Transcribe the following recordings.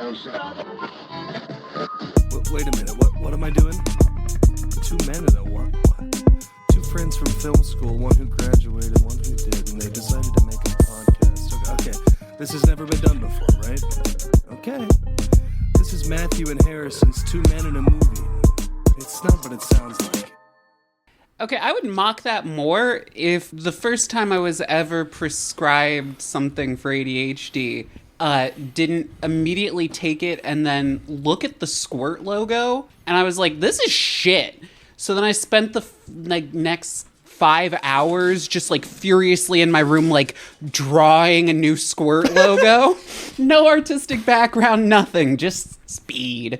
Wait a minute, what am I doing? Two men and a what? Two friends from film school, one who graduated, one who did, and they decided to make a podcast. Okay, this has never been done before, right? Okay. This is Matthew and Harrison's Two Men in a Movie. It's not what it sounds like. Okay, I would mock that more if the first time I was ever prescribed something for ADHD, didn't immediately take it and then look at the Squirt logo, and I was like, this is shit. So then I spent the next 5 hours just furiously in my room drawing a new Squirt logo. No artistic background, nothing, just speed.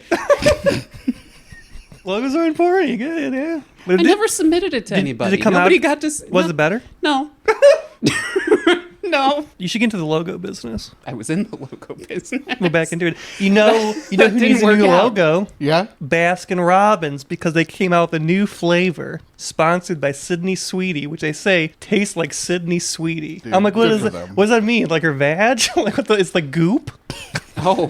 Logos are important. You good, yeah. I never submitted it to anybody. Did it come Nobody out? got to. Was it better? No. No. You should get into the logo business. I was in the logo business. Go back into it. You know who needs a new logo? Yeah? Baskin Robbins, because they came out with a new flavor sponsored by Syndey Sweetie, which they say tastes like Syndey Sweetie. Dude, I'm like, what good does for them. what does that mean? Like her vag? It's like goop? Oh.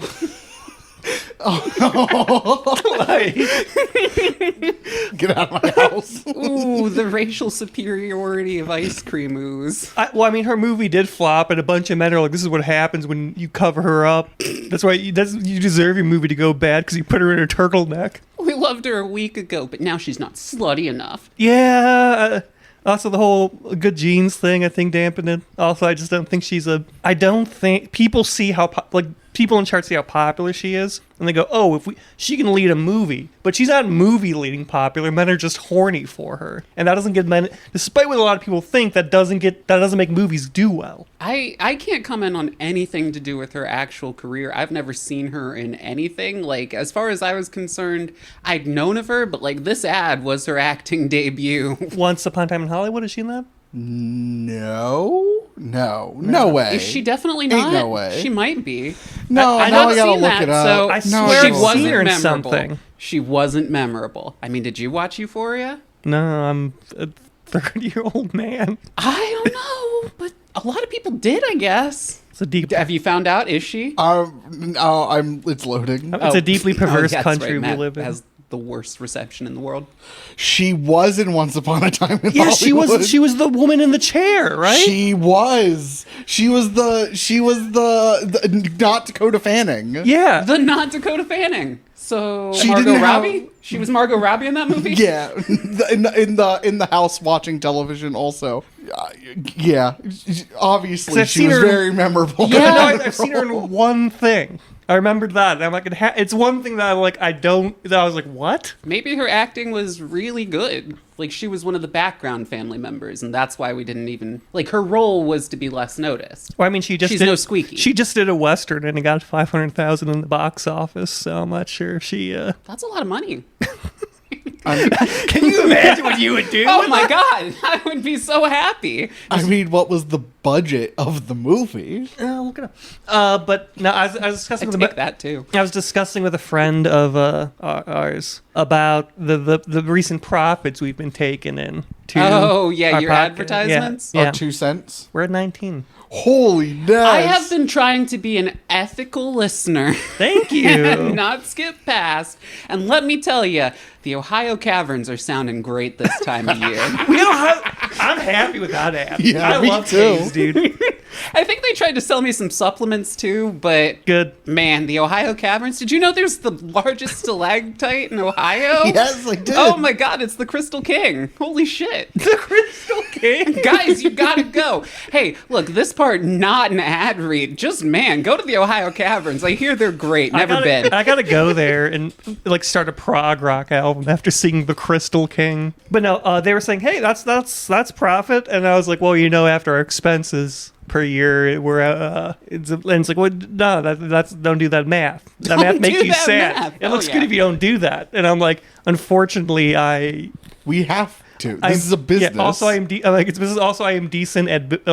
Get out of my house. Ooh, the racial superiority of ice cream ooze. Her movie did flop, and a bunch of men are like, this is what happens when you cover her up. That's why you deserve your movie to go bad, because you put her in a turtleneck. We loved her a week ago, but now she's not slutty enough. Yeah. Also, the whole good genes thing, I think, dampened it. Also, I just don't think I don't think people see how, people in charts see how popular she is, and they go, oh, she can lead a movie. But she's not movie leading popular. Men are just horny for her. And that doesn't get men, despite what a lot of people think, that doesn't make movies do well. I can't comment on anything to do with her actual career. I've never seen her in anything. As far as I was concerned, I'd known of her, but this ad was her acting debut. Once Upon a Time in Hollywood, is she in that? No way. Is she definitely not? Ain't no way. She might be. No, I now haven't I gotta seen look that, it up. so I No, swear she I've wasn't seen her in memorable. something. She wasn't memorable. I mean, did you watch Euphoria? No, I'm a 30-year-old man. I don't know, but a lot of people did, I guess. It's a deep. Have you found out? Is she? It's loading. It's a deeply perverse that's country right. Matt we live in. has the worst reception in the world. She was in Once Upon a Time in Yeah, Hollywood. she was the woman in the chair, right? She was the not Dakota Fanning. Yeah. The not Dakota Fanning. So She Margot didn't have- Robbie? She was Margot Robbie in that movie? Yeah, in the house watching television also. Yeah, obviously I've she seen was her- very memorable. Yeah, no, I've seen her in one thing. I remembered that. And I'm like, it's one thing that I was like, what? Maybe her acting was really good. She was one of the background family members, and that's why we didn't even... her role was to be less noticed. Well, I mean, she's no Squeaky. She just did a Western and it got $500,000 in the box office, so I'm not sure if she... That's a lot of money. Can you imagine what you would do? Oh my God, I would be so happy. I mean, what was the budget of the movie? Look it up. But no, I was discussing I'd with take that too. I was discussing with a friend of ours about the recent profits we've been taking in. Oh yeah, our your podcast. advertisements. Yeah. Our 2 cents. We're at 19. Holy nice. I have been trying to be an ethical listener. Thank you. And not skip past. And let me tell you, the Ohio Caverns are sounding great this time of year. I'm happy with that ad. Yeah, I me love too. Haze, dude. I think they tried to sell me some supplements too, but Good. man, the Ohio Caverns. Did you know there's the largest stalactite in Ohio? Yes, I did. Oh my God, it's the Crystal King. Holy shit. The Crystal King. Guys, you gotta go. Hey, look, this part not an ad read. Just man, go to the Ohio Caverns. I hear they're great. Never been. I gotta go there and start a prog rock album after seeing the Crystal King. But no, they were saying, hey, that's profit, and I was like, well, after our expenses per year, we're it's like, well, no, that's don't do that math. That math Don't makes do you that sad. math. It looks Oh, good yeah. if you don't do that. And I'm like, unfortunately, We have to. This is a business. Yeah, also, I am decent at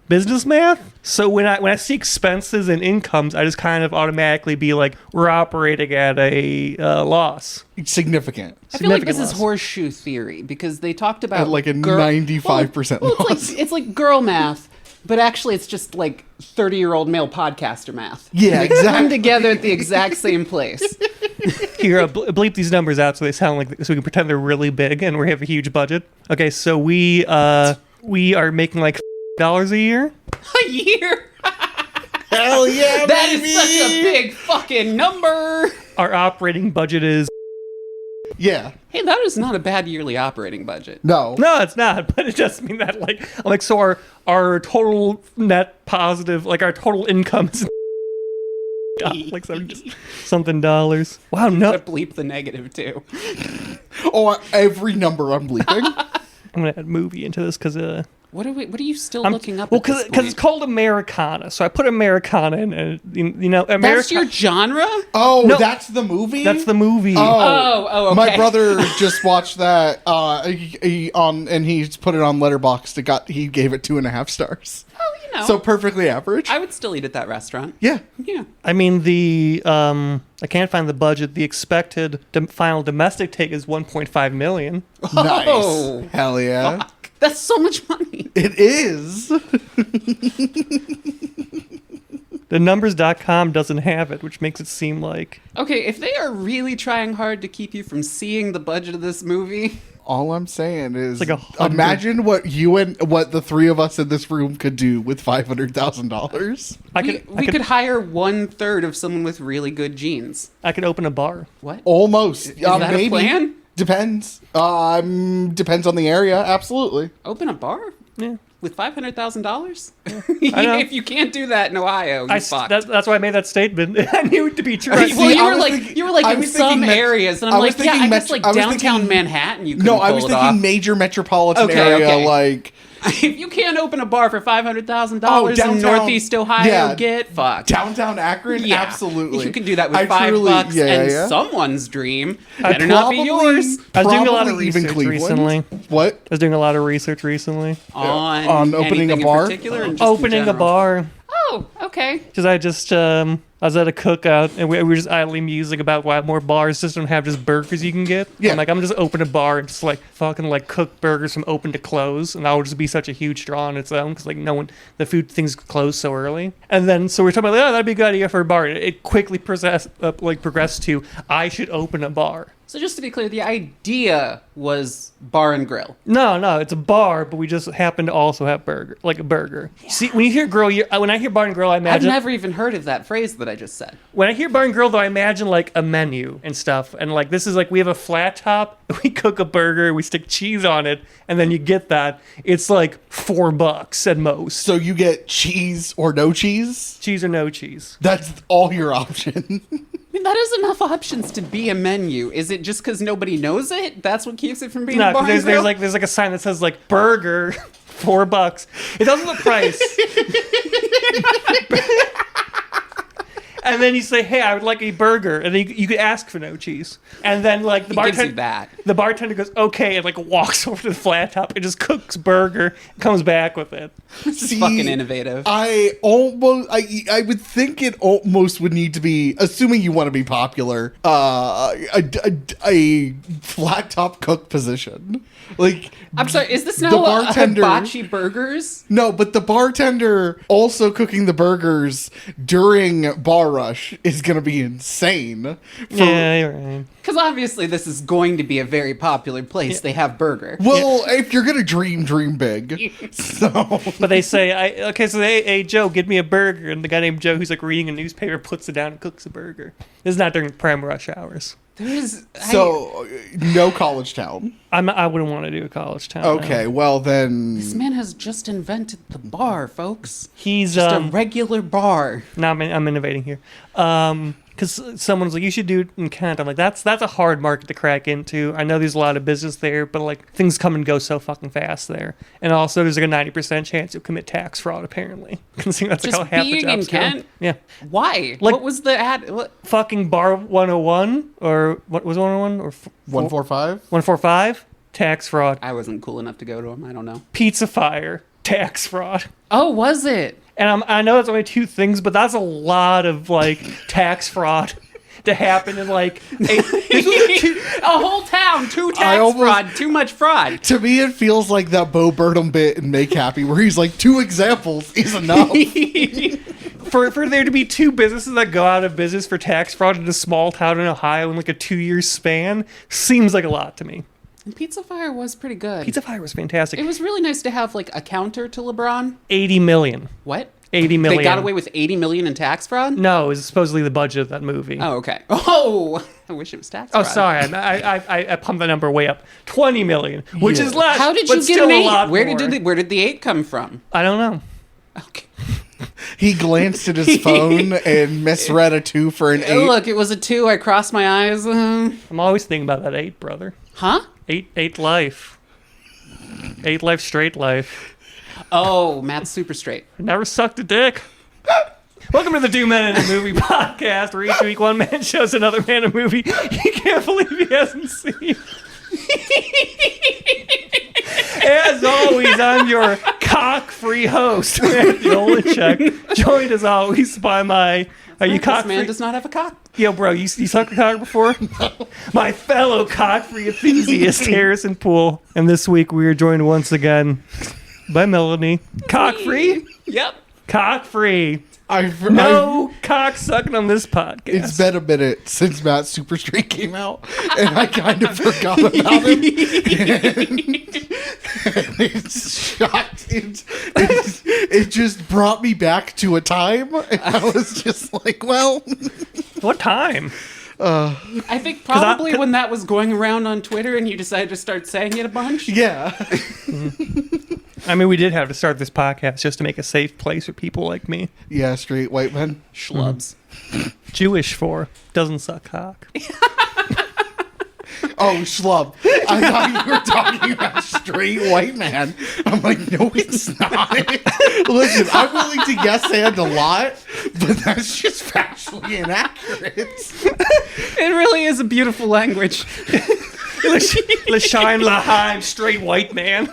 business math. So when I see expenses and incomes, I just kind of automatically be like, we're operating at a loss. Significant. I feel like this Significant is loss. horseshoe theory because they talked about At like a girl- 95% well, loss. it's like girl math. But actually, it's just like 30-year-old male podcaster math. Yeah, Come exactly. together at the exact same place. Here, bleep these numbers out so they sound like, so we can pretend they're really big and we have a huge budget. Okay, so we are making like $dollars a year. A year? Hell yeah, That is baby! such a big fucking number. Our operating budget is Yeah. Hey, that is not a bad yearly operating budget. No. no, it's not, but it does mean that like so our total net positive, like our total income is like something dollars. Wow, no, But bleep the negative too. Oh, every number I'm bleeping. I'm gonna add movie into this because What are you still looking up? well, at this because it's point? called Americana, so I put Americana in, and you know, That's your genre? Oh, No. that's the movie? That's the movie. Oh, okay. My brother just watched that and he's put it on Letterboxd. He gave it 2.5 stars. Oh, you know. So perfectly average. I would still eat at that restaurant. Yeah. Yeah. I mean I can't find the budget. The expected final domestic take is 1.5 million. Nice. Oh. Hell yeah. Fuck. That's so much money. It is. The numbers.com doesn't have it, which makes it seem like Okay, if they are really trying hard to keep you from seeing the budget of this movie, All I'm saying is, It's like 100. imagine what the three of us in this room could do with $500,000. we could hire 1/3 of someone with really good genes. I could open a bar. What? Almost. Is that a plan? Depends. Depends on the area. Absolutely. Open a bar? Yeah. With $500,000? I know. If you can't do that in Ohio, you fucked. That's why I made that statement. I knew it to be true. Well, See, you I were was like thinking- you were like I in was some thinking areas, and I'm I was like, yeah, I thinking guess metro- like I was downtown thinking- Manhattan, you could No, I was pull it thinking off. major metropolitan Okay, area, okay. like If you can't open a bar for $500,000 in downtown- Northeast Ohio, yeah. get fucked. downtown Akron. Yeah. Absolutely. You can do that with I $5 truly- and yeah. someone's dream better not be Probably- yours. I was doing a lot of probably even research Cleveland. recently. What? I was doing a lot of research recently. On opening anything a bar? in particular, or just in Opening a general? bar. Oh, okay. Because I was at a cookout and we were just idly musing about why more bars just don't have just burgers you can get. Yeah. I'm like, I'm gonna just open a bar and just like fucking like cook burgers from open to close, and that would just be such a huge draw on its own because like the food things close so early. And then so we're talking about, oh, that'd be a good idea for a bar. It quickly progressed to I should open a bar. So just to be clear, the idea was bar and grill. No, it's a bar, but we just happen to also have a burger. See, when you hear grill, when I hear bar and grill, I I've imagine. never even heard of that phrase that I just said. When I hear bar and grill, though, I imagine like a menu and stuff, and like this is like we have a flat top, we cook a burger, we stick cheese on it, and then you get that. It's like $4 at most. So you get cheese or no cheese? Cheese or no cheese. That's all your option. I mean, that is enough options to be a menu. Is it just because nobody knows it? That's what keeps it from being No, a bar because and grill? there's like a sign that says like burger, $4. It doesn't the price. And then you say, "Hey, I would like a burger," and then you could ask for no cheese. And then like the He gives you bartender, that. the bartender goes, "Okay," and like walks over to the flat top and just cooks burger, comes back with it. This is See, fucking innovative. I would think it almost would need to be, assuming you want to be popular, a flat top cook position. Like, I'm sorry, is this the now bartender- hibachi burgers? no, but the bartender also cooking the burgers during bar rush is going to be insane. Yeah, you're right. Because obviously this is going to be a very popular place. They have burger. Well, if you're gonna dream big. So But they say, hey, Joe, give me a burger. And the guy named Joe, who's like reading a newspaper, puts it down and cooks a burger. This is not during prime rush hours. There's no college town. I wouldn't want to do a college town. Okay, well then. this man has just invented the bar, folks. He's Just a regular bar. No, I'm innovating here. Because someone's like, you should do it in Kent. I'm like, that's a hard market to crack into. I know there's a lot of business there, but like things come and go so fucking fast there. And also, there's like a 90% chance you'll commit tax fraud. Apparently, considering that's like Just how half the being in jobs go. Kent? Yeah, Why? Like- What was the ad? What? fucking bar 101 or what was 101 or 145? 145 tax fraud. I wasn't cool enough to go to him. I don't know. Pizza fire tax fraud. Oh, was it? And I know it's only two things, but that's a lot of like tax fraud to happen in like A whole town, fraud, too much fraud. To me, it feels like that Bo Burnham bit in Make Happy, where he's like, 2 examples is enough. for there to be 2 businesses that go out of business for tax fraud in a small town in Ohio in like a 2-year span seems like a lot to me. And Pizza Fire was pretty good. Pizza Fire was fantastic. It was really nice to have like a counter to LeBron. 80 million. What? 80 million. They got away with 80 million in tax fraud? No, it was supposedly the budget of that movie. Oh, okay. Oh, I wish it was tax Oh, fraud. sorry. I pumped the number way up. 20 million, which is less. How did but you get still an a 8? lot Where more. did the 8 come from? I don't know. Okay. He glanced at his phone and misread a 2 for an 8. Look, it was a 2. I crossed my eyes. I'm always thinking about that 8, brother. Huh? 8 life. 8 life, straight life. Oh, Matt's super straight. Never sucked a dick. Welcome to the 2 Men in a Movie podcast, where each week one man shows another man a movie he can't believe he hasn't seen. As always, I'm your cock-free host, Matt Jolinchek, joined as always by my... Are you This cock-free? man does not have a cock. Yo, bro, you sucked a cock before? No. My fellow cock-free enthusiast, Harrison Poole. And this week we are joined once again by Melanie. Cock-free? Yep. Cock-free. No cock sucking on this podcast. It's been a minute since Matt Super Straight came out, and I kind of forgot about him. It's shocked. It just brought me back to a time, and I was just like, well. What time? I think probably when that was going around on Twitter and you decided to start saying it a bunch. Yeah. I mean, we did have to start this podcast just to make a safe place for people like me. Yeah, straight white men. Schlubs. Jewish for doesn't suck cock. Oh, schlub. I thought you were talking about straight white man. I'm like, no, it's not. Listen, I'm willing to yes and a lot, but that's just factually inaccurate. It really is a beautiful language. L'Shaim Lahaim, straight white man.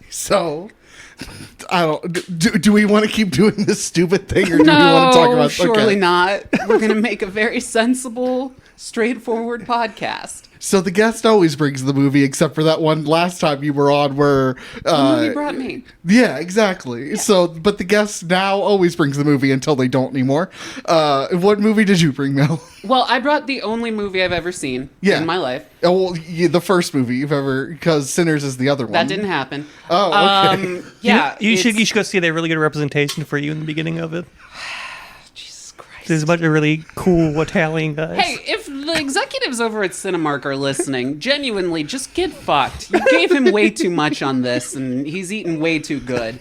So, I don't. Do we want to keep doing this stupid thing, or do we want to talk about? Surely okay. not. We're going to make a very sensible, straightforward podcast. So the guest always brings the movie, except for that one last time you were on, where You brought me. yeah, exactly. Yeah. So, but the guest now always brings the movie until they don't anymore. What movie did you bring, Mel? Well, I brought the only movie I've ever seen in my life. Oh, well, yeah, the first movie you've ever, because Sinners is the other one. That didn't happen. Oh, okay. Yeah. You should go see. They really good representation for you in the beginning of it. Jesus Christ. There's a bunch of really cool Italian guys. Hey, if the executives over at Cinemark are listening, genuinely, just get fucked. You gave him way too much on this, and he's eating way too good.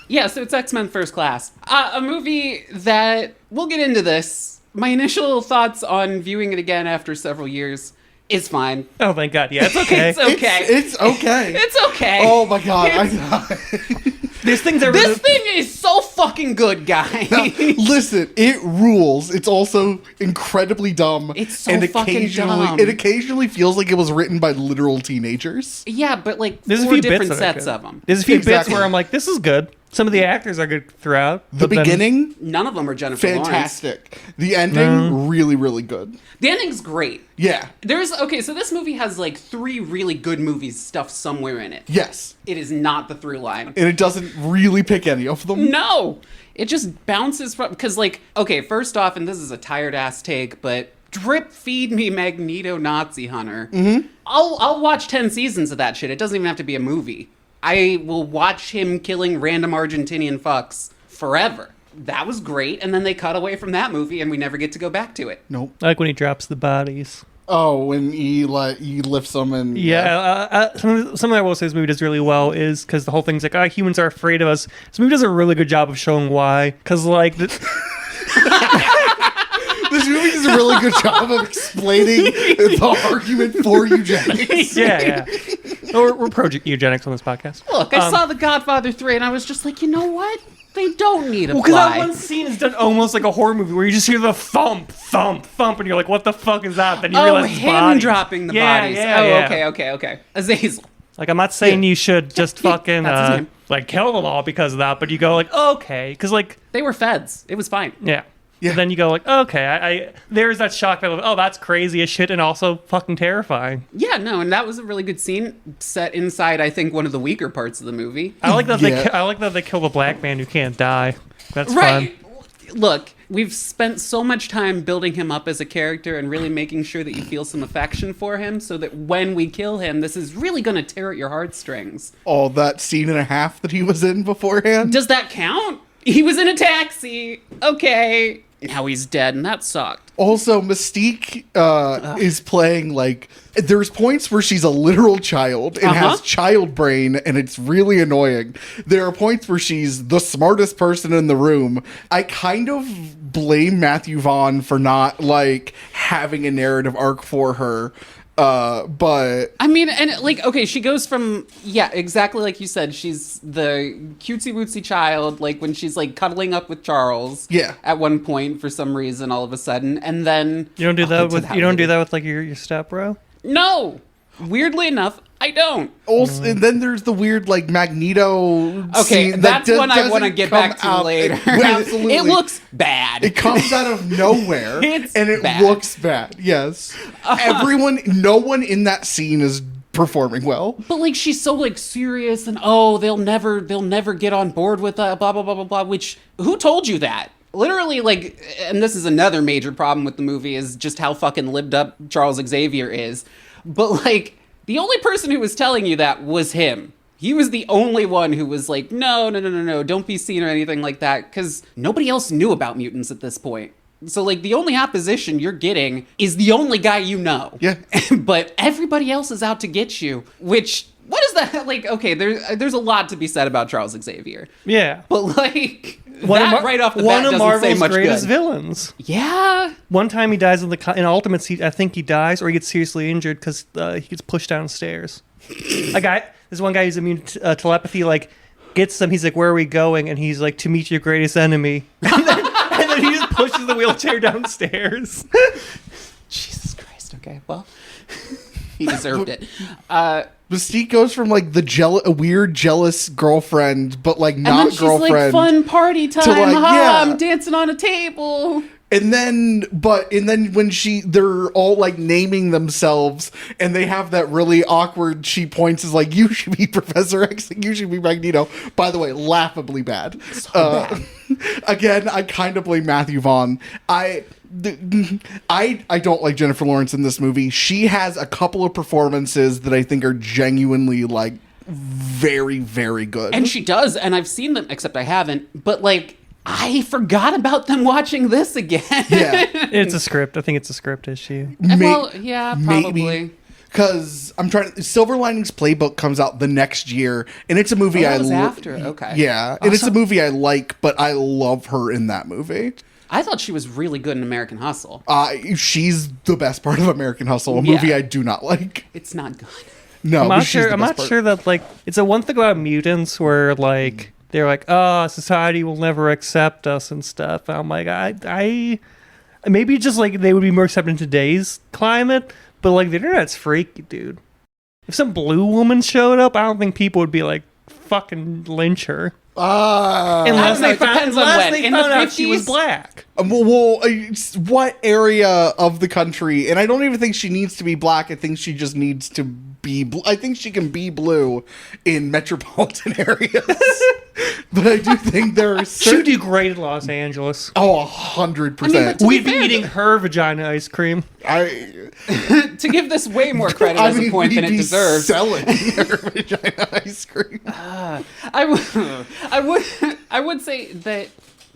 Yeah, so it's X-Men First Class. A movie that, we'll get into this. My initial thoughts on viewing it again after several years is fine. Oh, thank God. Yeah, it's okay. It's okay. It's okay. It's okay. Oh my God. These things are This thing is so fucking good, guys. Listen, it rules. It's also incredibly dumb. It's so fucking dumb. It occasionally feels like it was written by literal teenagers. Yeah, but like There's a 4 few different bits that are sets good. of them. There's a few Exactly. bits where I'm like, this is good. Some of the actors are good throughout. The but then- beginning, None of them are Jennifer Lawrence. fantastic. The ending, really, really good. The ending's great. Yeah. So this movie has like 3 really good movies stuffed somewhere in it. Yes. It is not the through line. And it doesn't really pick any of them. No! It just bounces from, because like, okay, first off, and this is a tired ass take, but drip feed me Magneto Nazi Hunter. Mm-hmm. I'll watch 10 seasons of that shit. It doesn't even have to be a movie. I will watch him killing random Argentinian fucks forever. That was great, and then they cut away from that movie, and we never get to go back to it. Nope. I like when he drops the bodies. Oh, when he lifts them and... Yeah, something I will say this movie does really well is because the whole thing's like, humans are afraid of us. This movie does a really good job of showing why. Because, like... This movie does a really good job of explaining the argument for eugenics. yeah. We're pro eugenics on this podcast. Look, I saw The Godfather 3, and I was just like, you know what? They don't need a Because that fly. one scene is done almost like a horror movie where you just hear the thump, thump, thump, and you're like, what the fuck is that? Then you Oh, realize it's him bodies. dropping the Yeah, bodies. yeah. Okay. Azazel. Like, I'm not saying you should just fucking... That's his name. like kill them all because of that, but you go like, okay, because like They were feds. It was fine. yeah. Yeah. But then you go like, okay, I there's that shock that oh, that's crazy as shit and also fucking terrifying. Yeah, no, and that was a really good scene set inside, I think, one of the weaker parts of the movie. I like that Yeah. I like that they kill the black man who can't die. That's Right. fun. Look, we've spent so much time building him up as a character and really making sure that you feel some affection for him so that when we kill him, this is really going to tear at your heartstrings. Oh, that scene and a half that he was in beforehand. Does that count? He was in a taxi. Okay. Now he's dead, and that sucked. Also, Mystique is playing like there's points where she's a literal child and has child brain, and it's really annoying. There are points where she's the smartest person in the room. I kind of blame Matthew Vaughn for not like having a narrative arc for her. But I mean, and like, okay, she goes from, yeah, exactly like you said, she's the cutesy wootsy child, like when she's like cuddling up with Charles. Yeah. At one point, for some reason, all of a sudden, and then You don't do I'll that get to with that you don't do later. that with like your step bro? No, weirdly enough, I don't. also, and then there's the weird like Magneto. Okay, scene that's that one I want to doesn't get come back to out- later. Absolutely, It looks bad. It comes out of nowhere, It's and it bad. looks bad. Yes, no one in that scene is performing well. But like she's so like serious and oh they'll never get on board with blah blah blah blah blah. Which who told you that? Literally, like, and this is another major problem with the movie is just how fucking lived up Charles Xavier is. But like the only person who was telling you that was him. He was the only one who was like, no, don't be seen or anything like that, because nobody else knew about mutants at this point. So, like, the only opposition you're getting is the only guy you know. Yeah. But everybody else is out to get you, which, what is that? Like, okay, there's a lot to be said about Charles Xavier. Yeah. But, like, One of that right off the one bat of doesn't say Marvel's much greatest good. villains. Yeah. One time he dies in Ultimates. I think he dies or he gets seriously injured because he gets pushed downstairs. This one guy who's immune to telepathy, like, gets them. He's like, "Where are we going?" And he's like, "To meet your greatest enemy." And then he just pushes the wheelchair downstairs. Jesus Christ. Okay, well, he deserved it. Mystique goes from like a weird jealous girlfriend, but like And not then she's girlfriend. like, fun party time. like, Ha, yeah. I'm dancing on a table. And then when they're all like naming themselves and they have that really awkward, she points is like, you should be Professor X, and you should be Magneto. By the way, laughably bad. bad. Again, I kind of blame Matthew Vaughn. I don't like Jennifer Lawrence in this movie. She has a couple of performances that I think are genuinely like very, very good. And she does, and I've seen them, except I haven't. But, like, I forgot about them watching this again. Yeah. It's a script. I think it's a script issue. Well, yeah, probably. Maybe. Because Silver Linings Playbook comes out the next year, and it's a movie that was after. Okay. Yeah, and it's a movie I like, but I love her in that movie. I thought she was really good in American Hustle. She's the best part of American Hustle, a movie Yeah. I do not like. It's not good. No, I'm but not she's sure. the I'm best not part. sure that like it's a one thing about mutants where like they're like, oh, society will never accept us and stuff. And I'm like, I maybe just like they would be more accepted in today's climate, but like the internet's freaky, dude. If some blue woman showed up, I don't think people would be like fucking lynch her. Unless know, they it depends on when. In the found out she was 50s? black. What area of the country? And I don't even think she needs to be black. I think she just needs to be. I think she can be blue in metropolitan areas. But I do think there are She would do great in Los Angeles. Oh, 100%. I mean, but to We'd be fair, eating her vagina ice cream. to give this way more credit as a point than it we'd be deserves. selling her vagina ice cream. I would say that,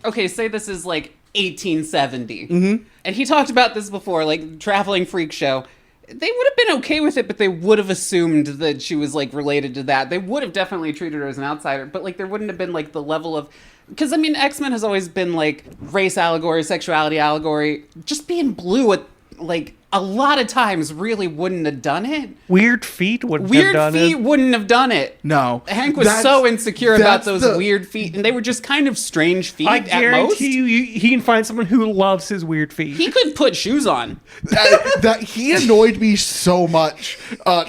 okay, say this is like 1870. Mm-hmm. And he talked about this before, like traveling freak show. They would have been okay with it, but they would have assumed that she was like related to that. They would have definitely treated her as an outsider, but like there wouldn't have been like the level of, because I mean, X-Men has always been like race allegory, sexuality allegory. Just being blue at like a lot of times really wouldn't have done it. Weird feet wouldn't Weird have done feet it. wouldn't have done it. No. Hank was That's- so insecure about that's those the- weird feet, and they were just kind of strange feet I at most. guarantee you, he can find someone who loves his weird feet. He could put shoes on. that he annoyed me so much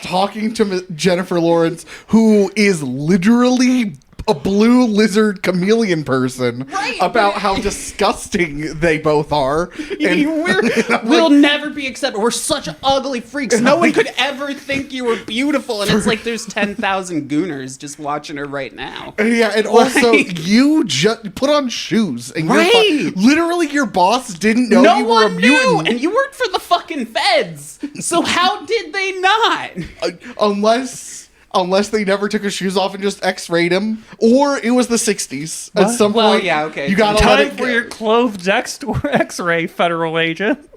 talking to Jennifer Lawrence, who is literally a blue lizard chameleon person Right, about but- how disgusting they both are. And We'll never be accepted. We're such ugly freaks. No one could ever think you were beautiful. And it's like there's 10,000 gooners just watching her right now. yeah, and also Like- you just put on shoes, and Right. literally your boss didn't know No you were a one knew, mutant and you worked for the fucking feds. So how did they not? unless they never took his shoes off and just X-rayed him, or it was the '60s. At What? some Well, point, yeah, okay. you gotta let Time it for go. your clothed X-ray, federal agent.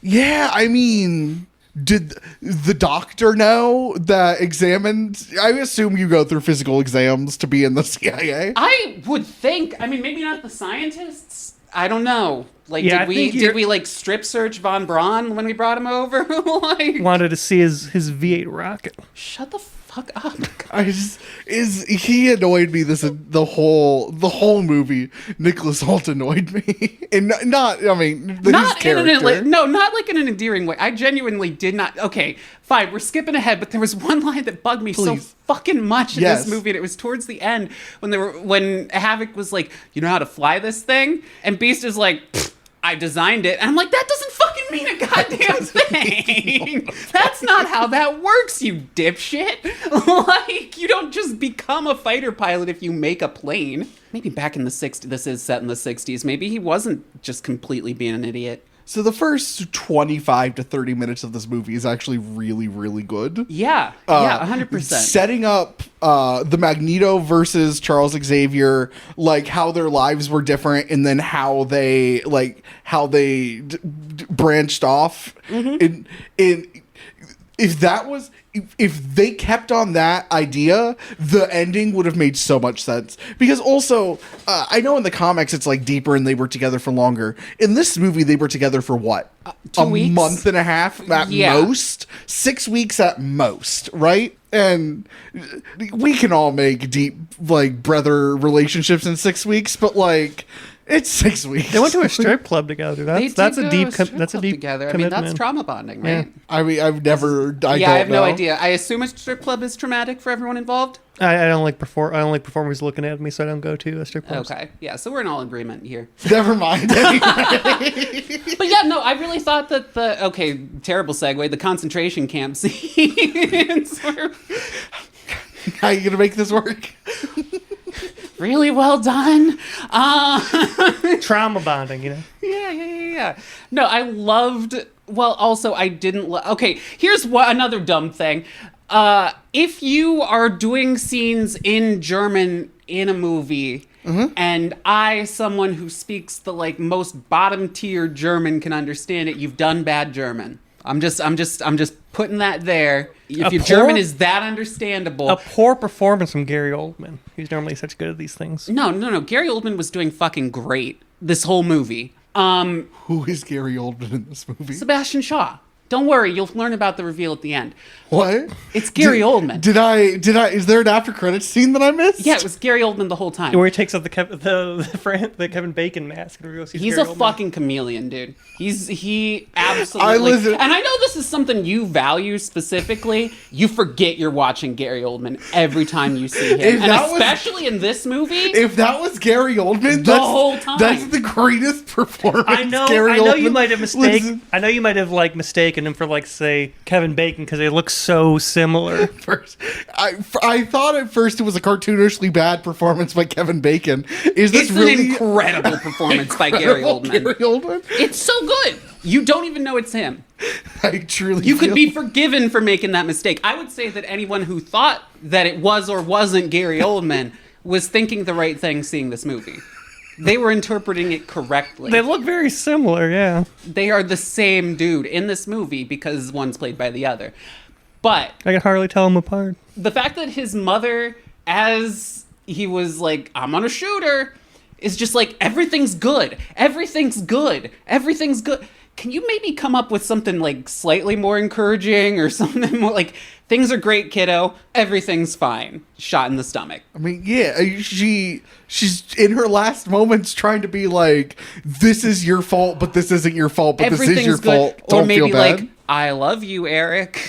Yeah, I mean, did the doctor know that examined? I assume you go through physical exams to be in the CIA. I would think. I mean, maybe not the scientists. I don't know. Like, Yeah, I did think we you're- like strip search Von Braun when we brought him over? Like, Wanted to see his V8 rocket. shut the fuck up. He annoyed me the whole movie. Nicholas Hoult annoyed me, and not I mean his Not in character. not like in an endearing way. I genuinely did not. Okay, fine, we're skipping ahead, but there was one line that bugged me so Please. fucking much in Yes. this movie, and it was towards the end when Havoc was like, "You know how to fly this thing?" And Beast is like, "Pfft, I designed it," and I'm like, that doesn't fucking mean a goddamn thing. That's not how that works, you dipshit. Like, you don't just become a fighter pilot if you make a plane. Maybe back in the 60s, this is set in the 60s, maybe he wasn't just completely being an idiot. So the first 25 to 30 minutes of this movie is actually really, really good. Yeah, 100%. Setting up the Magneto versus Charles Xavier, like how their lives were different, and then how they branched off. Mm-hmm. And if they kept on that idea, the ending would have made so much sense. Because also, I know in the comics it's like deeper and they were together for longer. In this movie, they were together for what? 2 a weeks? month and a half at Yeah. most? 6 weeks at most, right? And we can all make deep, like, brother relationships in 6 weeks, but, like, it's 6 weeks. They went to a strip club together. They That's did a go deep to a strip that's a club deep together. I mean, commitment. that's trauma bonding, right? I mean, I've never. I Yeah, I have don't no know. idea. I assume a strip club is traumatic for everyone involved. I don't like performers looking at me, so I don't go to a strip club. Okay, yeah, so we're in all agreement here. Never mind. Anyway. But yeah, no, I really thought that terrible segue, the concentration camp scenes were How you gonna make this work? really well done. Trauma bonding, you know. Yeah. No, I loved. Well, also, I didn't. Okay, here's another dumb thing. If you are doing scenes in German in a movie, and someone who speaks the like most bottom tier German, can understand it, you've done bad German. I'm just putting that there. If your German is that understandable. A poor performance from Gary Oldman. He's normally such good at these things. No. Gary Oldman was doing fucking great this whole movie. Who is Gary Oldman in this movie? Sebastian Shaw. Don't worry, you'll learn about the reveal at the end. What? It's Gary Oldman. Did I? Is there an after credits scene that I missed? Yeah, it was Gary Oldman the whole time. Where he takes off the Kevin Bacon mask and reveals He's Gary a Oldman. fucking chameleon, dude. He absolutely. listen- And I know this is something you value specifically. You forget you're watching Gary Oldman every time you see him, If and that was- especially in this movie. If that was Gary Oldman, The whole time. that's the greatest performance. I know Gary you Oldman might have was- I know you might have like mistaken him for like say Kevin Bacon because they look so similar. First, I thought at first it was a cartoonishly bad performance by Kevin Bacon. Is this It's really an incredible performance by Gary incredible Oldman. Gary Oldman? It's so good. You don't even know it's him. I truly. You could feel- be forgiven for making that mistake. I would say that anyone who thought that it was or wasn't Gary Oldman was thinking the right thing seeing this movie. They were interpreting it correctly. They look very similar, yeah. They are the same dude in this movie because one's played by the other. But I can hardly tell them apart. the fact that his mother, as he was like, I'm on a shooter, is just like, everything's good. Everything's good. Everything's good. Can you maybe come up with something like slightly more encouraging or something more like, things are great, kiddo. Everything's fine. Shot in the stomach. I mean, yeah, she's in her last moments trying to be like, this is your fault, but this isn't your fault, but this is your Everything's good. fault. Or Don't maybe feel bad. like, I love you, Eric.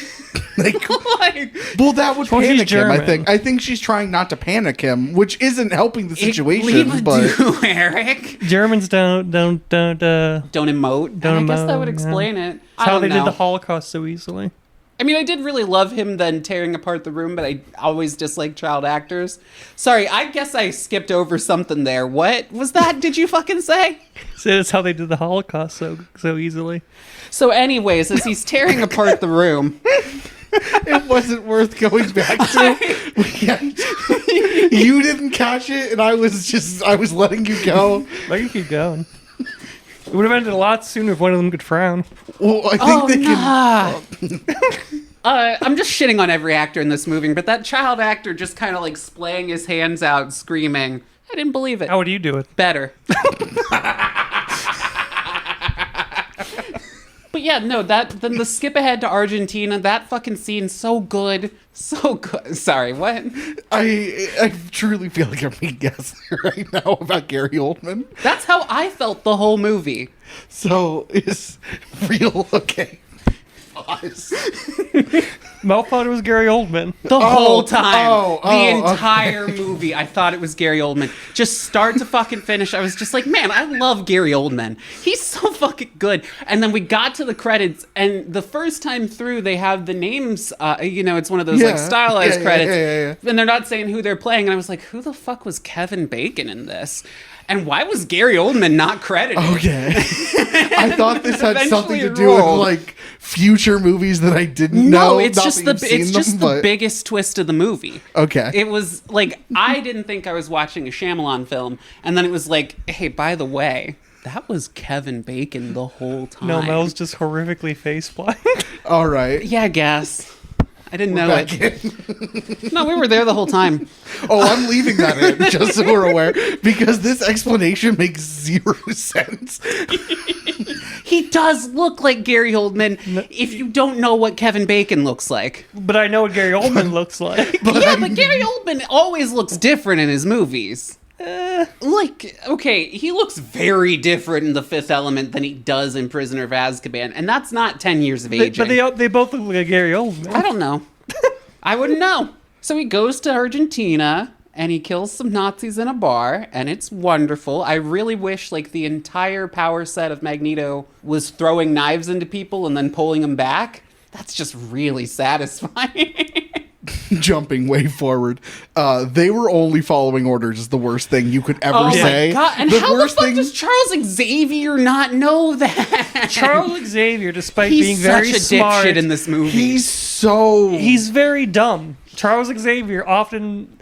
Like, Like, well, that would Well, he's panic him. German. I think she's trying not to panic him, which isn't helping the situation. leave a But do, Eric. Germans don't Don't emote. Don't And I guess that emote, would yeah. explain it. It's I how don't they know. did the Holocaust so easily. I mean, I did really love him then tearing apart the room, but I always dislike child actors. Sorry, I guess I skipped over something there. What was that? Did you fucking say? So that's how they did the Holocaust so easily. So anyways, as he's tearing apart the room, it wasn't worth going back to. You didn't catch it, and I was letting you go. I can keep going. It would have ended a lot sooner if one of them could frown. Well, I think I'm just shitting on every actor in this movie, but that child actor just kind of like splaying his hands out, screaming. I didn't believe it. How would you do it? Better. But yeah, no, then the skip ahead to Argentina, that fucking scene, so good. So good. Sorry, what? I truly feel like I'm being guessed right now about Gary Oldman. That's how I felt the whole movie. So is real okay. Pause. Mel thought it was Gary Oldman. The whole time. The okay. entire movie, I thought it was Gary Oldman. Just start to fucking finish, I was just like, man, I love Gary Oldman. He's so fucking good. And then we got to the credits, and the first time through, they have the names, it's one of those like stylized credits. Yeah. And they're not saying who they're playing. And I was like, who the fuck was Kevin Bacon in this? And why was Gary Oldman not credited? Okay. I thought this had something to Eventually do with rolled. like future movies that I didn't know. No, it's Not just that you've seen them, the but- biggest twist of the movie. Okay. It was like I didn't think I was watching a Shyamalan film, and then it was like, hey, by the way, that was Kevin Bacon the whole time. No, Mel's just horrifically face blind. All right. Yeah, I guess. I didn't know Back it. in. No, we were there the whole time. Oh, I'm leaving that in, just so we're aware, because this explanation makes zero sense. He does look like Gary Oldman if you don't know what Kevin Bacon looks like. But I know what Gary Oldman looks like. But Gary Oldman always looks different in his movies. Okay, he looks very different in The Fifth Element than he does in Prisoner of Azkaban, and that's not 10 years of aging. But they both look like Gary Oldman. I don't know. I wouldn't know. So he goes to Argentina, and he kills some Nazis in a bar, and it's wonderful. I really wish, like, the entire power set of Magneto was throwing knives into people and then pulling them back. That's just really satisfying. Jumping way forward. They were only following orders is the worst thing you could ever say. My God. And how the fuck does Charles Xavier not know that? Charles Xavier, despite He's being very such a smart, dipshit in this movie. he's very dumb. Charles Xavier often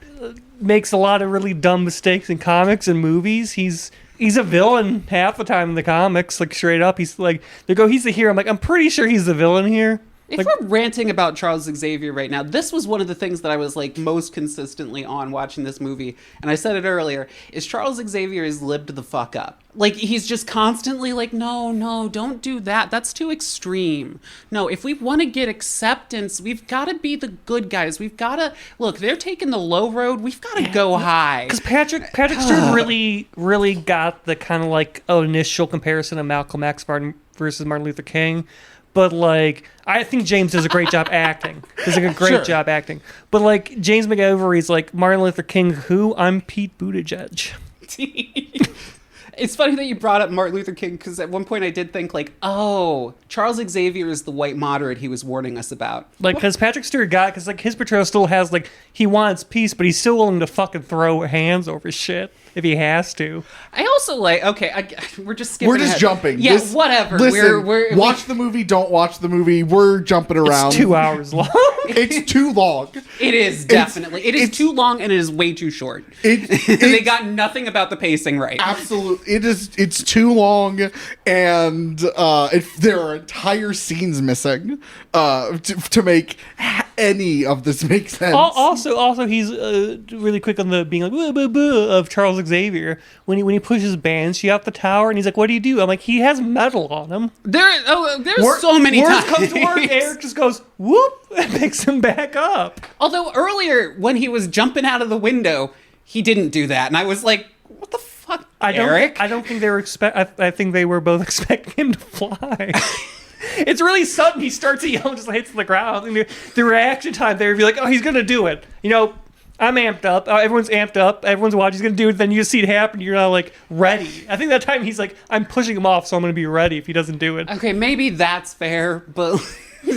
makes a lot of really dumb mistakes in comics and movies. He's a villain half the time in the comics, like straight up. He's like, they go, he's the hero. I'm like, I'm pretty sure he's the villain here. If we're ranting about Charles Xavier right now, this was one of the things that I was like most consistently on watching this movie, and I said it earlier, is Charles Xavier is lived the fuck up. Like, he's just constantly like, no, don't do that. That's too extreme. No, if we want to get acceptance, we've got to be the good guys. We've got to, look, they're taking the low road. We've got to go high. Because Patrick Stewart really got the kind of like initial comparison of Malcolm X versus Martin Luther King. But, like, I think James does a great job acting. Does like a great job acting. But, like, James McAvoy's like, Martin Luther King who? I'm Pete Buttigieg. It's funny that you brought up Martin Luther King, because at one point I did think, like, oh, Charles Xavier is the white moderate he was warning us about. Like, because Patrick Stewart because, like, his portrayal still has, like, he wants peace, but he's still willing to fucking throw hands over shit if he has to. I also like, okay, we're just skipping We're just ahead. jumping. Yeah, whatever. Listen, watch the movie, don't watch the movie. We're jumping around. It's 2 hours long. It's too long. It is, definitely. It is too long, and it is way too short. They got nothing about the pacing right. Absolutely. It's too long, and there are entire scenes missing to make any of this make sense. Also, he's really quick on the being like boo, boo, boo of Charles Xavier when he pushes Banshee off the tower, and he's like, "What do you do?" I'm like, "He has metal on him." There's so many Worst times. comes to work, Eric just goes whoop and picks him back up. Although earlier when he was jumping out of the window, he didn't do that, and I was like, "What the fuck, Eric?" I don't think they were I think they were both expecting him to fly. It's really sudden. He starts to yell and just hits the ground. And the reaction time there would be like, oh, he's going to do it. You know, I'm amped up. Everyone's amped up. Everyone's watching. He's going to do it. Then you just see it happen. You're not like ready. I think that time he's like, I'm pushing him off, so I'm going to be ready if he doesn't do it. Okay, maybe that's fair, but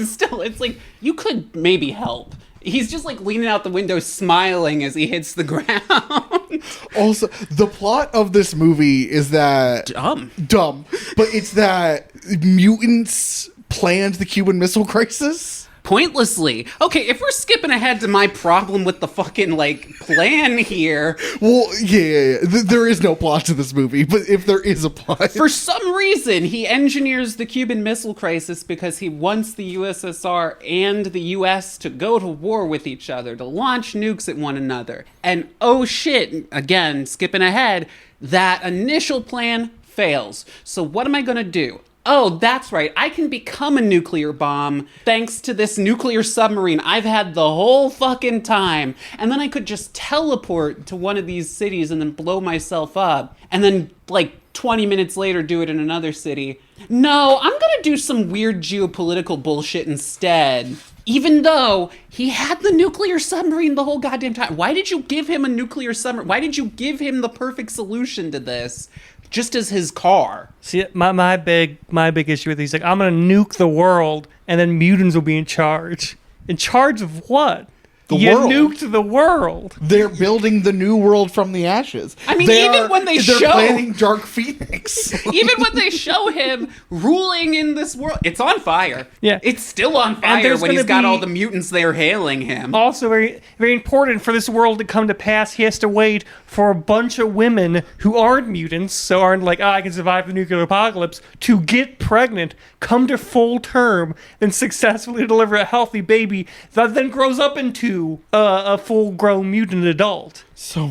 still, it's like, you could maybe help. He's just like leaning out the window smiling as he hits the ground. Also, the plot of this movie is that... Dumb. But it's that mutants planned the Cuban Missile Crisis. Pointlessly. Okay, if we're skipping ahead to my problem with the fucking, like, plan here... Well, yeah. There is no plot to this movie, but if there is a plot... For some reason, he engineers the Cuban Missile Crisis because he wants the USSR and the US to go to war with each other, to launch nukes at one another. And oh shit, again, skipping ahead, that initial plan fails. So what am I gonna do? Oh, that's right. I can become a nuclear bomb thanks to this nuclear submarine I've had the whole fucking time. And then I could just teleport to one of these cities and then blow myself up. And then, like, 20 minutes later, do it in another city. No, I'm gonna do some weird geopolitical bullshit instead. Even though he had the nuclear submarine the whole goddamn time. Why did you give him a nuclear submarine? Why did you give him the perfect solution to this? Just as his car. See, my big issue with he's like, I'm gonna nuke the world, and then mutants will be in charge. In charge of what? You world. nuked the world. They're building the new world from the ashes. I mean, when they they're show... planning Dark Phoenix. Even when they show him ruling in this world, it's on fire. Yeah. It's still on fire when he's got all the mutants there hailing him. Also, very, very important for this world to come to pass, he has to wait for a bunch of women who aren't mutants, so aren't like, I can survive the nuclear apocalypse, to get pregnant, come to full term, and successfully deliver a healthy baby that then grows up into a full-grown mutant adult. I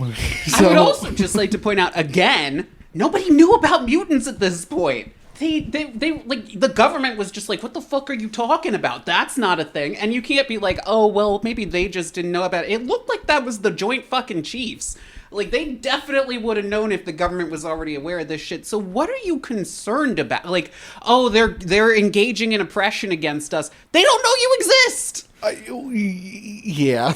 would also just like to point out again, nobody knew about mutants at this point. They like, the government was just like, what the fuck are you talking about? That's not a thing. And you can't be like, oh, well, maybe they just didn't know about it. It looked like that was the Joint fucking Chiefs. Like, they definitely would have known if the government was already aware of this shit. So what are you concerned about? Like, oh, they're engaging in oppression against us. They don't know you exist! Yeah,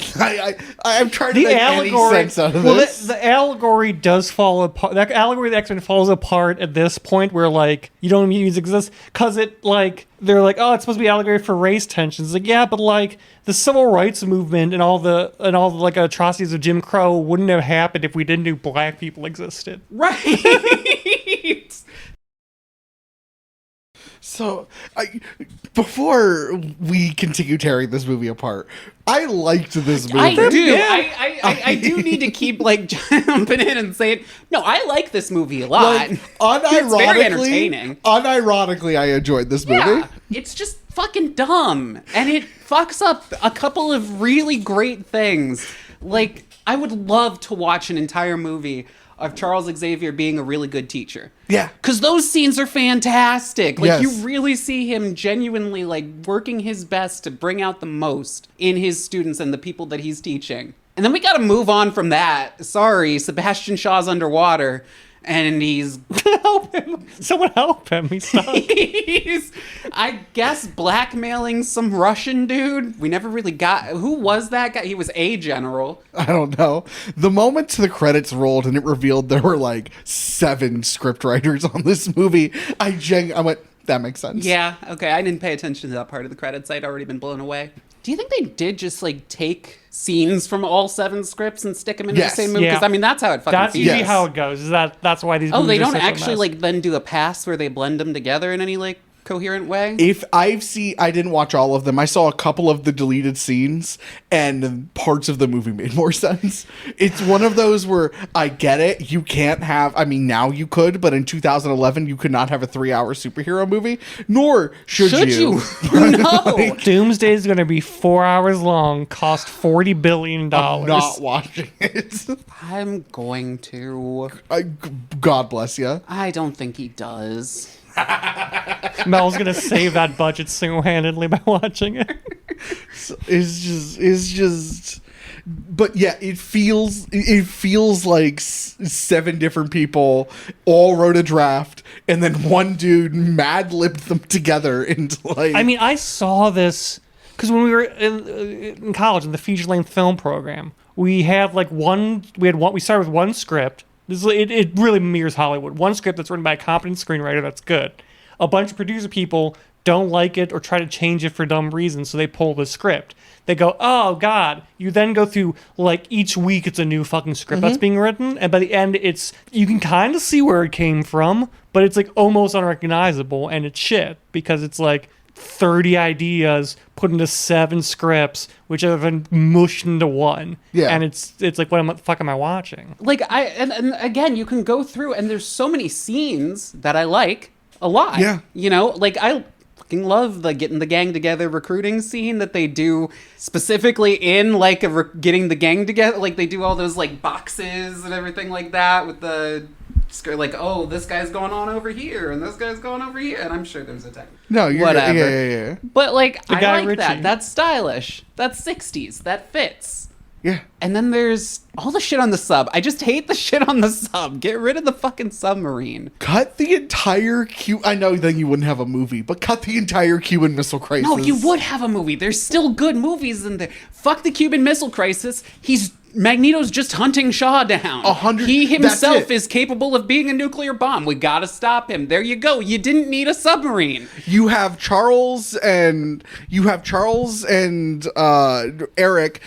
I'm trying to make any sense out of this. The allegory does fall apart. That allegory of the X-Men falls apart at this point, where like you don't mutants exist because it like they're like, oh, it's supposed to be allegory for race tensions. Like, yeah, but like the civil rights movement and all the like atrocities of Jim Crow wouldn't have happened if we didn't know black people existed. Right. So, before we continue tearing this movie apart, I liked this movie. I do. Yeah. I do need to keep like jumping in and saying, no, I like this movie a lot. Like, it's very entertaining. Unironically, I enjoyed this movie. Yeah, it's just fucking dumb, and it fucks up a couple of really great things. Like, I would love to watch an entire movie of Charles Xavier being a really good teacher. Yeah. Because those scenes are fantastic. Like, Yes. you really see him genuinely, like, working his best to bring out the most in his students and the people that he's teaching. And then we gotta move on from that. Sorry, Sebastian Shaw's underwater, and he's... Help him. Someone help him. He's stuck. he's, I guess, blackmailing some Russian dude. We never really got... Who was that guy? He was a general. I don't know. The moment the credits rolled and it revealed there were like 7 scriptwriters on this movie, I went, that makes sense. Yeah, okay. I didn't pay attention to that part of the credits. I'd already been blown away. Do you think they did just, like, take scenes from all 7 scripts and stick them into Yes. the same movie? Because, Yeah. I mean, that's how it fucking That's feels. usually how it goes. That's why these. Oh, movies they are don't such a actually, mess. like, then do a pass where they blend them together in any, like, coherent way? If I didn't watch all of them. I saw a couple of the deleted scenes, and parts of the movie made more sense. It's one of those where I get it. You can't have, I mean, now you could, but in 2011, you could not have a 3-hour superhero movie, nor should you. No. Doomsday is going to be 4 hours long, cost $40 billion. I'm not watching it. I'm going to. God bless you. I don't think he does. Mel's going to save that budget single-handedly by watching it. It's just But yeah, it feels like 7 different people all wrote a draft, and then one dude mad-libbed them together into like. I mean, I saw this because when we were in college in the feature-length film program, we had like we started with one script. It really mirrors Hollywood. One script that's written by a competent screenwriter that's good. A bunch of producer people don't like it or try to change it for dumb reasons, so they pull the script. They go, oh God. You then go through, like, each week it's a new fucking script that's being written, and by the end you can kind of see where it came from, but it's like almost unrecognizable, and it's shit, because it's like 30 ideas put into 7 scripts, which have been mushed into one. Yeah. And it's like, what the fuck am I watching? Like, and again, you can go through, and there's so many scenes that I like a lot. Yeah. You know, like, I fucking love the getting the gang together recruiting scene that they do specifically in, like, getting the gang together. Like, they do all those, like, boxes and everything like that with the... like, oh, this guy's going on over here, and this guy's going over here, and I'm sure there's a tech. No, you're whatever. Yeah. But like, I Guy like Ritchie. that. That's stylish. That's 60s. That fits. Yeah. And then there's all the shit on the sub. I just hate the shit on the sub. Get rid of the fucking submarine. Cut the entire I know then you wouldn't have a movie, but cut the entire Cuban Missile Crisis. No, you would have a movie. There's still good movies in there. Fuck the Cuban Missile Crisis. Magneto's just hunting Shaw down. 100. He himself that's it. is capable of being a nuclear bomb. We gotta stop him. There you go. You didn't need a submarine. You have Charles and Eric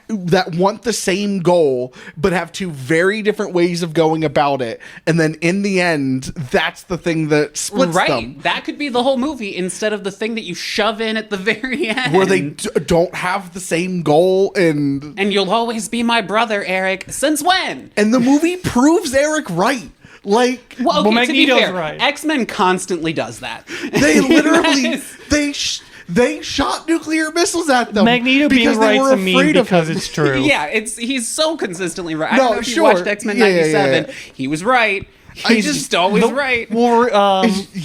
that want the same goal, but have 2 very different ways of going about it. And then in the end, that's the thing that splits them. That could be the whole movie instead of the thing that you shove in at the very end. Where they don't have the same goal and you'll always be my brother, Eric. Since when? and the movie proves Eric right. Like, Well, okay, to be Magneto's fair, right. X-Men constantly does that. they literally Yes. they shot nuclear missiles at them. Magneto being because they right were to me afraid of because him. it's true. Yeah, he's so consistently right. I No, don't know if sure. you watched X-Men Yeah, 97. yeah. He was right. I He's just always right. Or Yeah, he's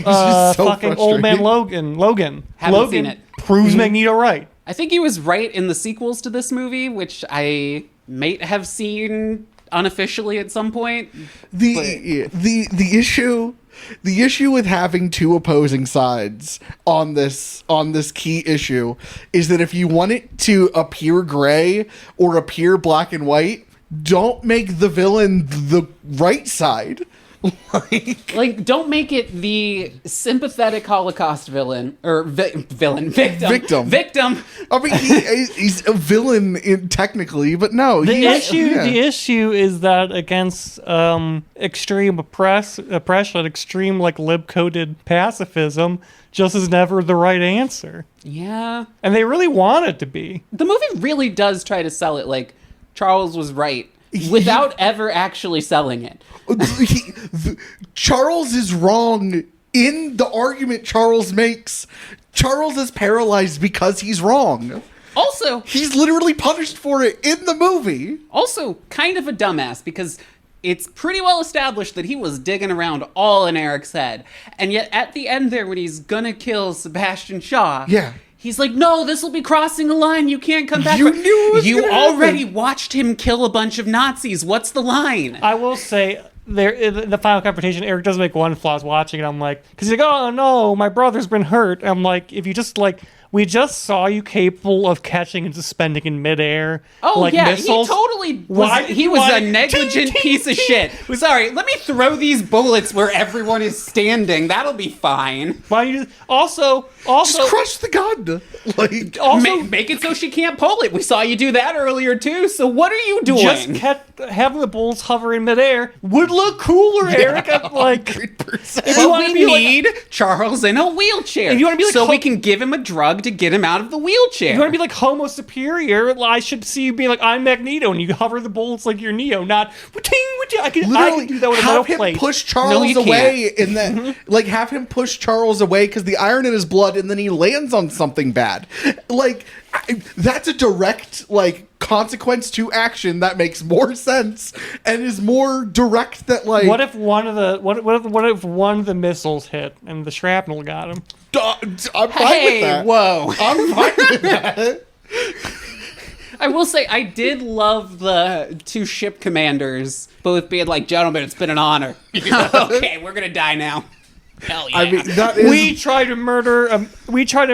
just so fucking old man frustrating. Logan. Haven't Logan seen it. proves Magneto right. I think he was right in the sequels to this movie, which I may have seen unofficially at some point. The issue with having 2 opposing sides on this key issue is that if you want it to appear gray or appear black and white, don't make the villain the right side. Like, don't make it the sympathetic Holocaust villain or victim. I mean, he's a villain technically, but no. The issue is that against extreme oppression, extreme like lib-coded pacifism, just is never the right answer. Yeah, And they really want it to be. the movie really does try to sell it like Charles was right without ever actually selling it. Charles is wrong in the argument Charles makes. Charles is paralyzed because he's wrong. Also, He's literally punished for it in the movie. also kind of a dumbass because it's pretty well established that he was digging around all in Eric's head. And yet at the end there, when he's gonna kill Sebastian Shaw, Yeah. he's like, no, this will be crossing a line. You can't come back. You knew it was You gonna already happen. watched him kill a bunch of Nazis. What's the line? I will say, there in the final confrontation, Eric does make one flaw. I was watching it. I'm like, because he's like, oh no, my brother's been hurt. I'm like, if you just like, we just saw you capable of catching and suspending in midair. Oh like yeah, missiles. he totally was. Why- He was why- a negligent ting, ting, piece of ting. shit. Sorry, let me throw these bullets where everyone is standing. That'll be fine. Why you also Just crush the gun. Like, also Make it so she can't pull it. We saw you do that earlier too. So what are you doing? just having the bullets hover in midair would look cooler, Eric. I'm like, 100%. If you wanna we be like- need Charles in a wheelchair. If you wanna be like so we Hulk- can give him a drug to get him out of the wheelchair. you want to be like Homo superior? I should see you being like, I'm Magneto, and you hover the bullets like you're Neo, not ting. I can do that with a metal have him plate. push No, Charles you away in that, like, have him push Charles away because the iron in his blood, and then he lands on something bad. Like, that's a direct, like, consequence to action that makes more sense and is more direct. That, like, What if one of the missiles hit and the shrapnel got him? I'm fine with Hey, that. whoa. I'm fine with that. I will say I did love the two ship commanders both being like, "Gentlemen, it's been an honor." Okay, we're gonna die now. Hell yeah! I mean, that is We try to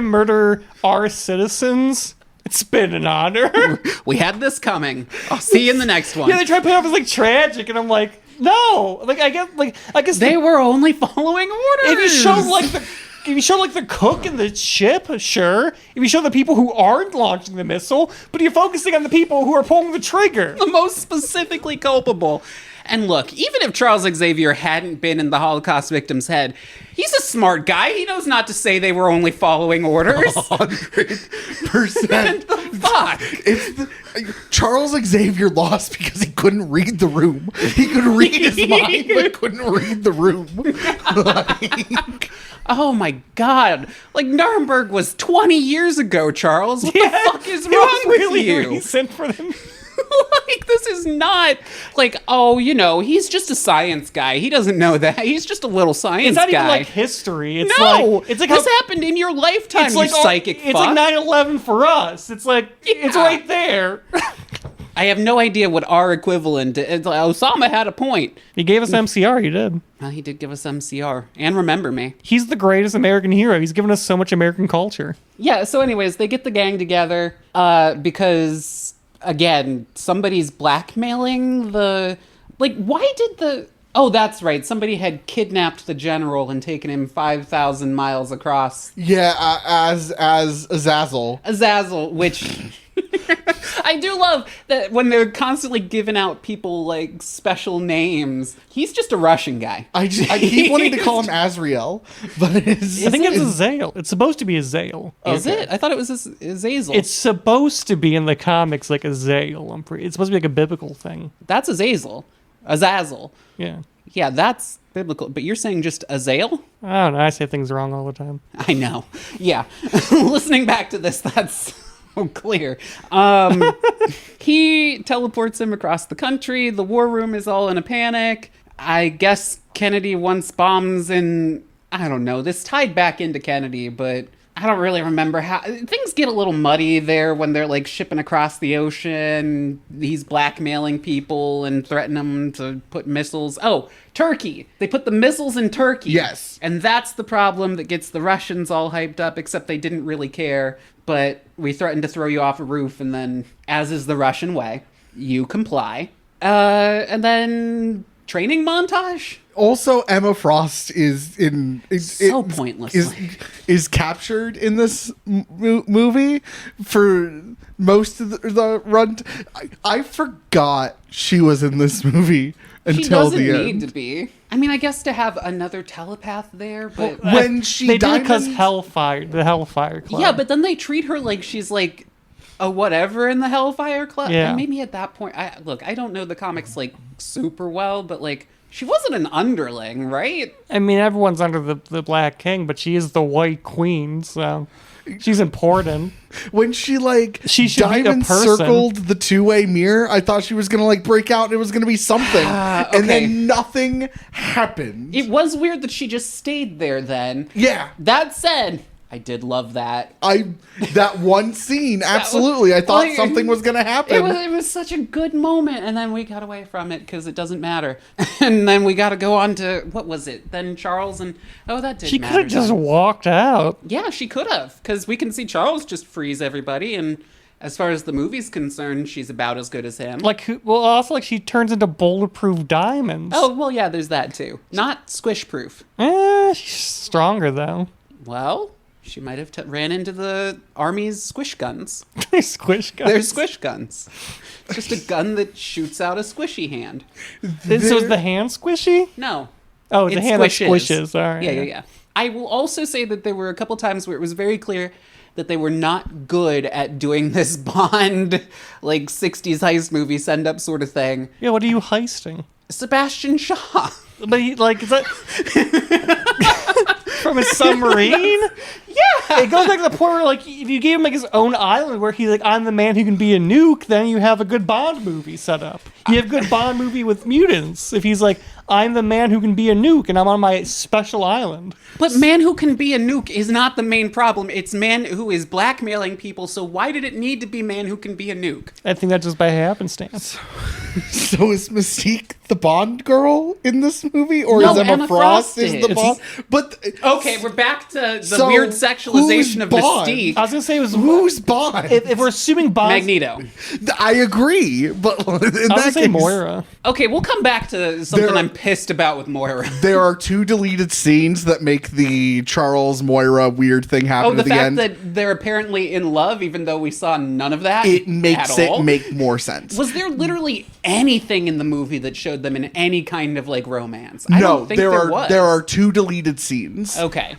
murder our citizens. It's been an honor. We had this coming. I'll see you in the next one. Yeah, they try to put it off as like tragic, and I'm like, no. Like I guess They were only following orders. if you show like the cook and the ship, sure. If you show the people who aren't launching the missile, but you're focusing on the people who are pulling the trigger. the most specifically culpable. And look, even if Charles Xavier hadn't been in the Holocaust victim's head, he's a smart guy. He knows not to say they were only following orders. 100%. Fuck. Charles Xavier lost because he couldn't read the room. He could read his mind, but couldn't read the room. Like, Oh my God. Like, Nuremberg was 20 years ago, Charles. What the fuck is He wrong was with really you? recent for them. Like, this is not like, oh, he's just a science guy. He doesn't know that. He's just a little science It's not guy. even like history. It's No, like it's like this how, happened in your lifetime, it's you like psychic it's fuck. like 9/11 for us. It's like it's Yeah. right there. I have no idea what our equivalent is. Osama had a point. He gave us MCR. He did. Well, he did give us MCR and Remember Me. He's the greatest American hero. He's given us so much American culture. Yeah, so anyways, they get the gang together because, again, somebody's blackmailing the... Like, why did the... Oh, that's right. Somebody had kidnapped the general and taken him 5,000 miles across yeah, as Azazel. Azazel, which... I do love that when they're constantly giving out people, like, special names. He's just a Russian guy. I keep wanting to call him Azrael, but it's... I think it's Azazel. It's supposed to be Azazel. Is Okay. it? I thought it was Azazel. It's supposed to be in the comics like Azazel. It's supposed to be like a biblical thing. That's Azazel. Azazel. Yeah. Yeah, that's biblical. But you're saying just Azazel? I don't know. I say things wrong all the time. I know. Yeah. Listening back to this, that's so clear. He teleports him across the country. The war room is all in a panic. I guess Kennedy once bombs in... I don't know. This tied back into Kennedy, but I don't really remember how... Things get a little muddy there when they're, like, shipping across the ocean. He's blackmailing people and threatening them to put missiles... Oh, Turkey! They put the missiles in Turkey. Yes. And that's the problem that gets the Russians all hyped up, except they didn't really care. But we threatened to throw you off a roof, and then, as is the Russian way, you comply. And then... Training montage? Also, Emma Frost is So pointlessly. is captured in this movie for most of the run. I forgot she was in this movie She until doesn't the need end. to be. I mean, I guess to have another telepath there, but... When she they did it because diamond- the Hellfire Club. yeah, but then they treat her like she's like a whatever in the Hellfire Club. Yeah. And maybe at that point... I don't know the comics like super well, but like... She wasn't an underling, right? I mean, everyone's under the Black King, but she is the White Queen, so she's important. When she like She should be a diamond person. circled the two-way mirror, I thought she was gonna like break out and it was gonna be something, and okay. then nothing happened. It was weird that she just stayed there then. Yeah. That said, I did love that. That one scene, absolutely. I thought like, something was gonna happen. It was such a good moment, and then we got away from it because it doesn't matter. And then we got to go on to, what was it? Then Charles and, that did She matter. could have just walked out. Yeah, she could have, because we can see Charles just freeze everybody, and as far as the movie's concerned, she's about as good as him. Also, like, she turns into bulletproof diamonds. Oh, well, yeah, there's that too. Not squish-proof. She's stronger, though. Well, she might have ran into the army's squish guns. Squish guns. They're squish guns. Just a gun that shoots out a squishy hand. So is the hand squishy? No. Oh, the It hand that squishes. squishes. All right. Yeah. I will also say that there were a couple times where it was very clear that they were not good at doing this Bond, like, 60s heist movie send-up sort of thing. Yeah, what are you heisting? Sebastian Shaw. But he, like, is that... From a submarine? Yeah! It goes back to the point where, like, if you gave him, like, his own island where he's like, I'm the man who can be a nuke, then you have a good Bond movie set up. You have a good Bond movie with mutants. If he's like, I'm the man who can be a nuke, and I'm on my special island. But man who can be a nuke is not the main problem. It's man who is blackmailing people, so why did it need to be man who can be a nuke? I think that's just by happenstance. So is Mystique the Bond girl in this movie, or No, is Emma Emma Frost Frost is the is. Bond? But Okay, we're back to the So, weird sexualization of who's Bond? Mystique. I was going to say it was... who's Bond? If we're assuming Bond... Magneto. I agree, but in I was that going to say case, Moira. Okay, we'll come back to something There- I'm pissed about with Moira. there are 2 deleted scenes that make the Charles Moira weird thing happen Oh, the at the fact end. that they're apparently in love, even though we saw none of that. It makes at it all. make more sense. Was there literally anything in the movie that showed them in any kind of like romance? I No, don't think there was. are 2 deleted scenes. Okay,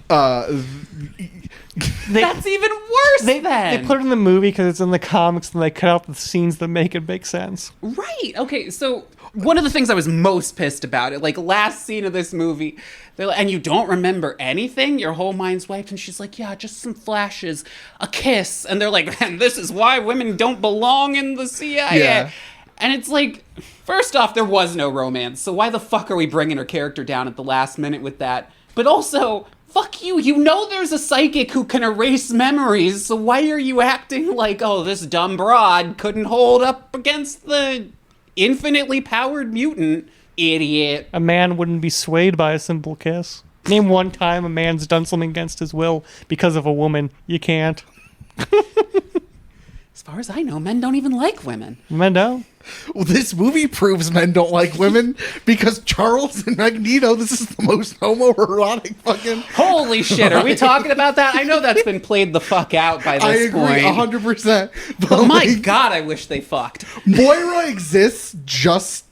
They, that's even worse. they then. put it in the movie because it's in the comics, and they cut out the scenes that make it make sense. Right. Okay. So one of the things I was most pissed about it, like last scene of this movie, they're like, and you don't remember anything? Your whole mind's wiped. And she's like, yeah, just some flashes, a kiss. And they're like, and this is why women don't belong in the CIA. Yeah. And it's like, first off, there was no romance. So why the fuck are we bringing her character down at the last minute with that? But also, fuck you. You know there's a psychic who can erase memories. So why are you acting like, oh, this dumb broad couldn't hold up against the infinitely powered mutant? Idiot. A man wouldn't be swayed by a simple kiss. Name one time a man's done something against his will because of a woman. You can't. As far as I know, men don't even like women. Men don't. Well, this movie proves men don't like women because Charles and Magneto, this is the most homoerotic fucking... Holy shit, are we talking about that? I know that's been played the fuck out by I this agree point. 100%. But my like, god, I wish they fucked. Moira exists just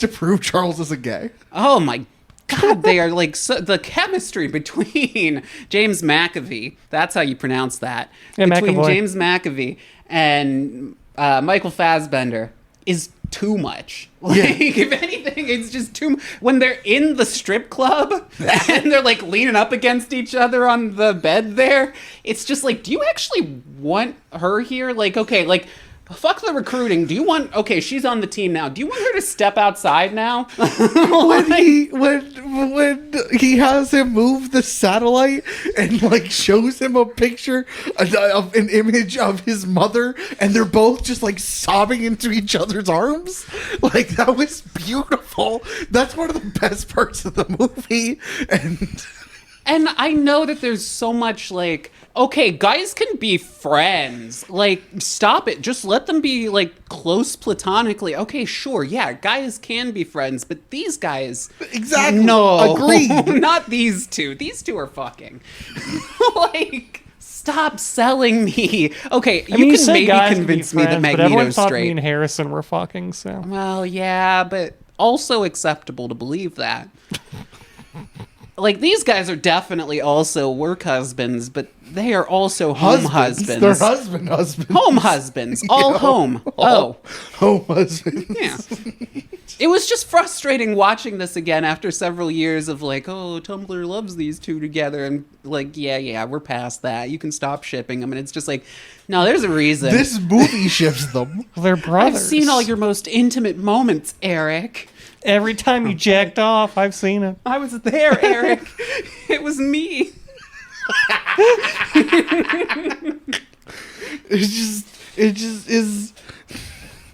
to prove Charles isn't gay. Oh my god, they are like the chemistry between James McAvee, that's how you pronounce that, Yeah, between McAvoy. James McAvee and Michael Fassbender is too much. Like, if anything, it's just too when they're in the strip club and they're like leaning up against each other on the bed there, it's just like, do you actually want her here? Like, okay, like, fuck the recruiting. Do you want... Okay, she's on the team now. Do you want her to step outside now? when he has him move the satellite and like shows him a picture of an image of his mother, and they're both just like sobbing into each other's arms, like that was beautiful. That's one of the best parts of the movie. And I know that there's so much like, okay, guys can be friends. Like, stop it. Just let them be like close platonically. Okay, sure. Yeah, guys can be friends, but these guys. Exactly. No. Agreed. Not these two. These two are fucking. Like, stop selling me. Okay, I mean, you you can say maybe guys can convince be me that friends, but everyone Magneto's thought me straight. and Harrison were fucking, so. Well, yeah, but also acceptable to believe that. Like, these guys are definitely also work husbands, but they are also home husbands. They're husbands. Home husbands. All home. Oh. Home husbands. Yeah. It was just frustrating watching this again after several years of like, oh, Tumblr loves these two together. And like, yeah, we're past that. You can stop shipping them. And it's just like, no, there's a reason. This movie ships them. They're brothers. I've seen all your most intimate moments, Eric. Every time you jacked off, I've seen it. I was there, Eric. It was me. It just is.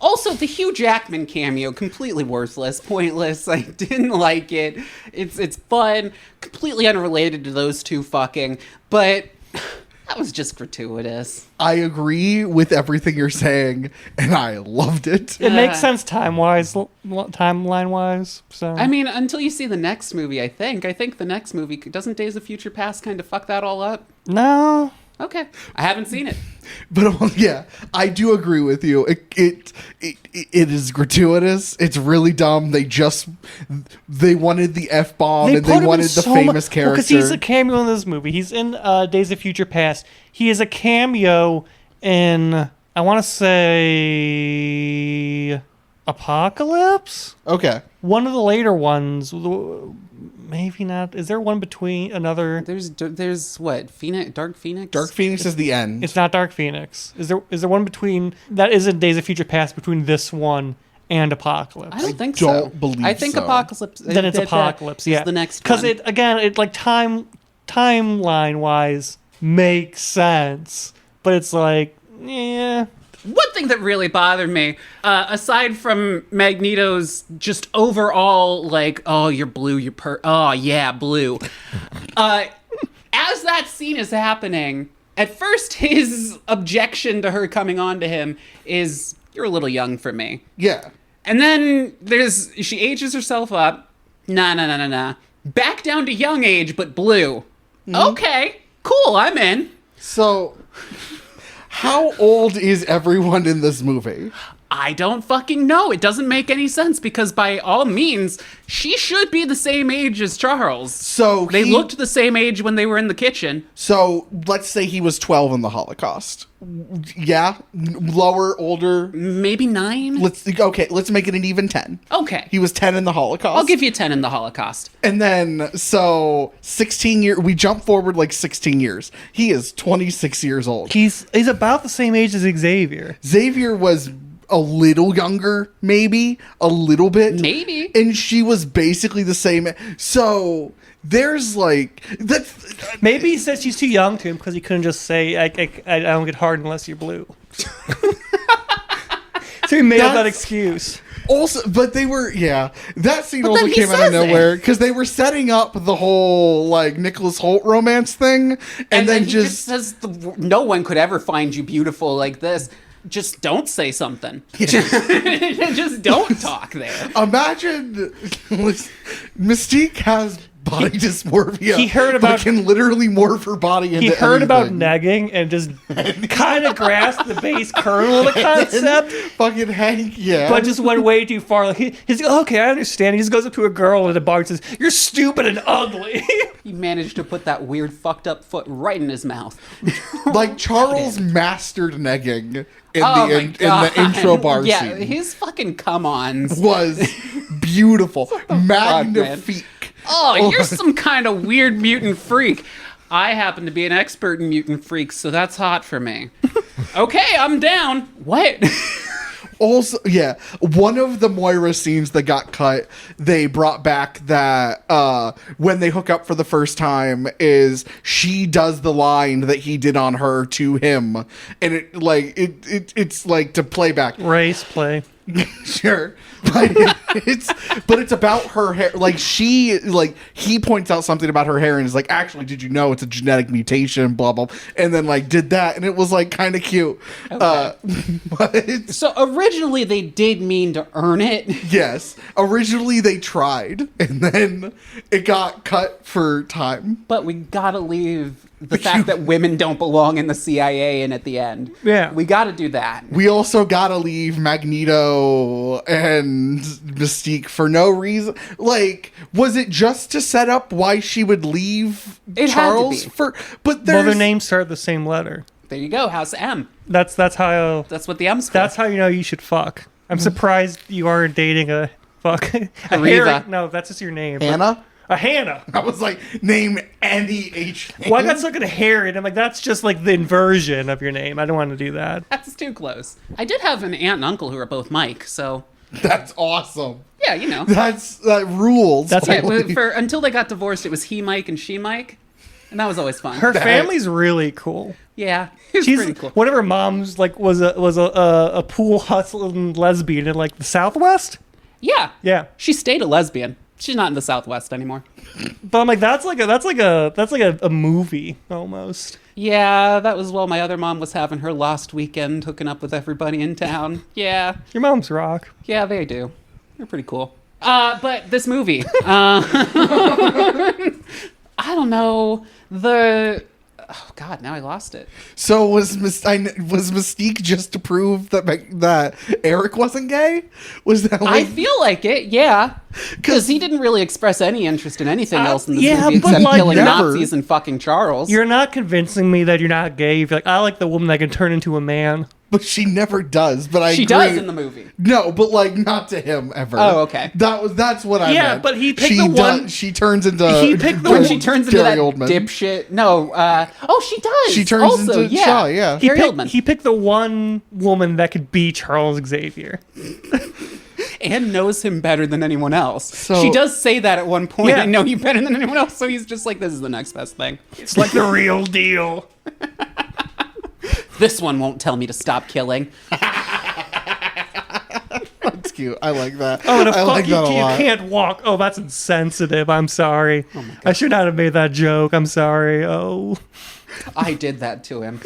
Also, the Hugh Jackman cameo, completely worthless, pointless. I didn't like it. It's fun, completely unrelated to those two fucking, but that was just gratuitous. I agree with everything you're saying, and I loved it. It makes sense timeline-wise, so. I mean, until you see the next movie, I think the next movie, doesn't Days of Future Past kind of fuck that all up? No. Okay. I haven't seen it. But yeah, I do agree with you. It is gratuitous. It's really dumb. They wanted the F-bomb and they wanted the famous character. Because he's a cameo in this movie. He's in Days of Future Past. He is a cameo in, I want to say, Apocalypse? Okay. One of the later ones. Maybe not. Is there one between another? There's what? Dark Phoenix? Dark Phoenix is the end. It's not Dark Phoenix. Is there one between that isn't Days of Future Past between this one and Apocalypse. I don't think don't so. believe I think so. Apocalypse. Then it's Apocalypse, is yeah. the next Because one. it again, it like timeline wise makes sense, but it's like, yeah. One thing that really bothered me, aside from Magneto's just overall, like, oh, you're blue, oh, yeah, blue. As that scene is happening, at first his objection to her coming on to him is, you're a little young for me. Yeah. And then she ages herself up. Nah. Back down to young age, but blue. Okay, cool, I'm in. So, how old is everyone in this movie? I don't fucking know. It doesn't make any sense because by all means, she should be the same age as Charles. So They looked the same age when they were in the kitchen. So let's say he was 12 in the Holocaust. Yeah, lower, older. Maybe 9? Let's make it an even 10. Okay. He was 10 in the Holocaust. I'll give you 10 in the Holocaust. And then, so 16 years, we jump forward like 16 years. He is 26 years old. He's about the same age as Xavier. Xavier was a little younger, maybe a little bit. Maybe. And she was basically the same. So there's like that. Maybe he said she's too young to him because he couldn't just say, I don't get hard unless you're blue. So he made up that excuse. Also, but they were, that scene But also then he came out of says it. nowhere because they were setting up the whole like Nicholas Hoult romance thing, and then he just says, no one could ever find you beautiful like this. Just don't say something. Just don't talk there. imagine Mystique has body dysmorphia. He heard about- but can literally morph her body into He heard about anything. negging and just kind of grasped the base kernel of the concept, Fucking Hank, yeah. but just went way too far. Like he's okay, I understand. He just goes up to a girl at a bar and says, "You're stupid and ugly." He managed to put that weird fucked up foot right in his mouth. like Charles mastered negging in Oh my in God. the intro bar yeah, scene. his fucking come-ons. Was beautiful, man. magnifique. Oh, you're some kind of weird mutant freak. I happen to be an expert in mutant freaks, so that's hot for me. Okay, I'm down. What? Also, yeah, one of the Moira scenes that got cut, they brought back that when they hook up for the first time is she does the line that he did on her to him, and it's like to play back. Race play. Sure, but it's about her hair. Like he points out something about her hair and is like, actually, did you know it's a genetic mutation? Blah blah, and then like did that, and it was like kind of cute. Okay. But So originally they did mean to earn it. yes, originally they tried, and then it got cut for time. But we gotta leave the fact that women don't belong in the CIA in at the end. Yeah. We gotta do that. We also gotta leave Magneto and Mystique for no reason. Like, was it just to set up why she would leave It had to Charles be. for? But Well, there's their names start the same letter. There you go, House M. That's how That's what the M's for. that's how you know you should fuck. I'm surprised you aren't dating a fuck. A Riva. Harry- No, that's just your name. Hannah. A Hannah. I was like, name any H. Well, I got stuck at Harry, and I'm like, that's just like the inversion of your name. I don't want to do that. That's too close. I did have an aunt and uncle who are both Mike, so That's awesome. yeah, you know. That rules. That's Yeah, Holy. until they got divorced, it was he Mike and she Mike, and that was always fun. Her family's really cool. Yeah, it was She's pretty cool. one of her moms like was a pool hustling lesbian in like the Southwest. Yeah, Yeah, she stayed a lesbian. She's not in the Southwest anymore. but I'm like that's like a movie almost. Yeah, that was while my other mom was having her lost weekend hooking up with everybody in town. Yeah, Your mom's rock. yeah, they do. They're pretty cool. But this movie, I don't know. Oh God, now I lost it. So was Mystique just to prove that Eric wasn't gay? Was that I like feel like it, yeah. Because he didn't really express any interest in anything else in this yeah, movie but except like killing never. Nazis and fucking Charles. You're not convincing me that you're not gay. If you're like, I like the woman that can turn into a man. But she never does. But I she agree. does in the movie. No, but like not to him ever. Oh, okay. That's what I Yeah, meant. but he picked she the one- She turns into He picked the When one- she turns into Gary that Oldman. dipshit. No, she does. She turns also, into yeah. Shaw, yeah. He Gary picked, Oldman. he picked the one woman that could be Charles Xavier. Anne knows him better than anyone else. So- she does say that at one point. Yeah. I know you better than anyone else. So he's just like, this is the next best thing. It's like the real deal. This one won't tell me to stop killing. That's cute. I like that. Oh, and a I fuck like you, that a you lot. can't walk. Oh, that's insensitive. I'm sorry. I should not have made that joke. I'm sorry. Oh. I did that to him.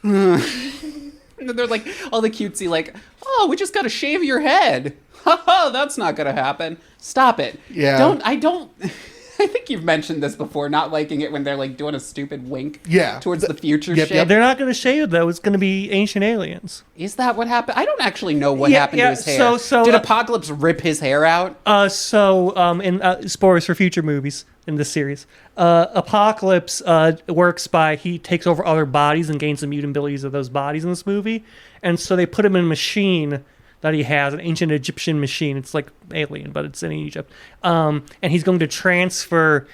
And they're like, all the cutesy, like, oh, we just got to shave your head. Ha that's not going to happen. Stop it. Yeah. I think you've mentioned this before, not liking it when they're like doing a stupid wink Yeah. towards the future Yep, shit. yep. They're not going to shave it, though. It's going to be ancient aliens. Is that what happened? I don't actually know what Yeah, happened yeah, to his hair. so, Did Apocalypse rip his hair out? In spoilers for future movies in this series, Apocalypse works by he takes over other bodies and gains the mutant abilities of those bodies in this movie, and so they put him in a machine that he has, an ancient Egyptian machine. It's like Alien, but it's in Egypt, and he's going to transfer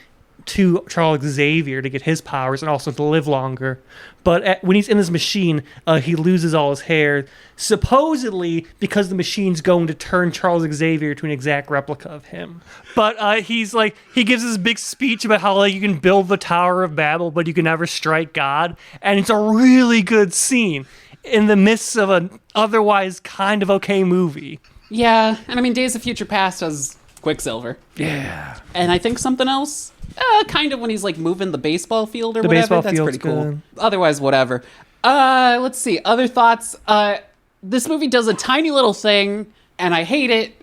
to Charles Xavier to get his powers and also to live longer. But when he's in this machine, he loses all his hair, supposedly because the machine's going to turn Charles Xavier to an exact replica of him. But he's like, he gives this big speech about how like you can build the Tower of Babel, but you can never strike God. And it's a really good scene in the midst of an otherwise kind of okay movie. Yeah, and I mean, Days of Future Past has Quicksilver. Yeah. And I think something else, kind of when he's like moving the baseball field or The whatever. baseball That's field's pretty cool. good. Otherwise, whatever. Let's see. Other thoughts. This movie does a tiny little thing, and I hate it,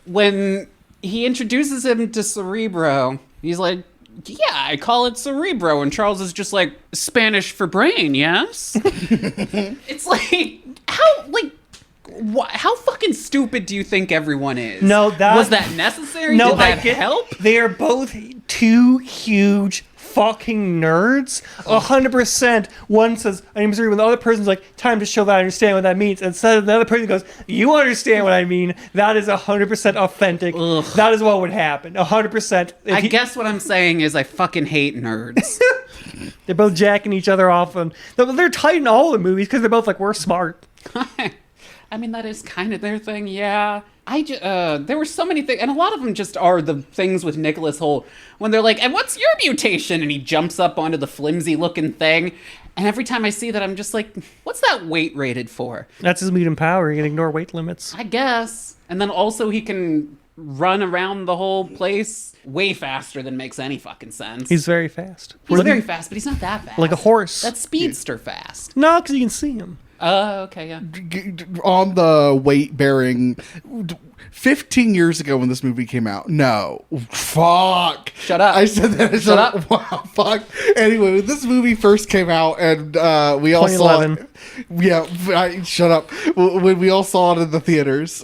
when he introduces him to Cerebro. He's like, yeah, I call it Cerebro. And Charles is just like, Spanish for brain, yes? It's like, how fucking stupid do you think everyone is? No, that was that necessary? No, Did that I get help? They are both two huge fucking nerds. 100%. One says, I'm sorry, when the other person's like, time to show that I understand what that means. And so the other person goes, you understand what I mean. That is 100% authentic. Ugh. That is what would happen. 100%. I guess what I'm saying is I fucking hate nerds. They're both jacking each other off. And they're tight in all the movies because they're both like, we're smart. I mean, that is kind of their thing, yeah. There were so many things, and a lot of them just are the things with Nicholas Hoult, when they're like, and what's your mutation? And he jumps up onto the flimsy-looking thing, and every time I see that, I'm just like, what's that weight rated for? That's his mutant power. He can ignore weight limits. I guess. And then also he can run around the whole place way faster than makes any fucking sense. He's very fast. He's very fast, but he's not that fast. Like a horse. That's speedster fast. No, because you can see him. Oh, okay, yeah. On the weight bearing, 15 years ago when this movie came out. No. Fuck. Shut up. I said that. Shut up. Wow, fuck. Anyway, when this movie first came out and we all saw it. 2011. Yeah, shut up. When we all saw it in the theaters,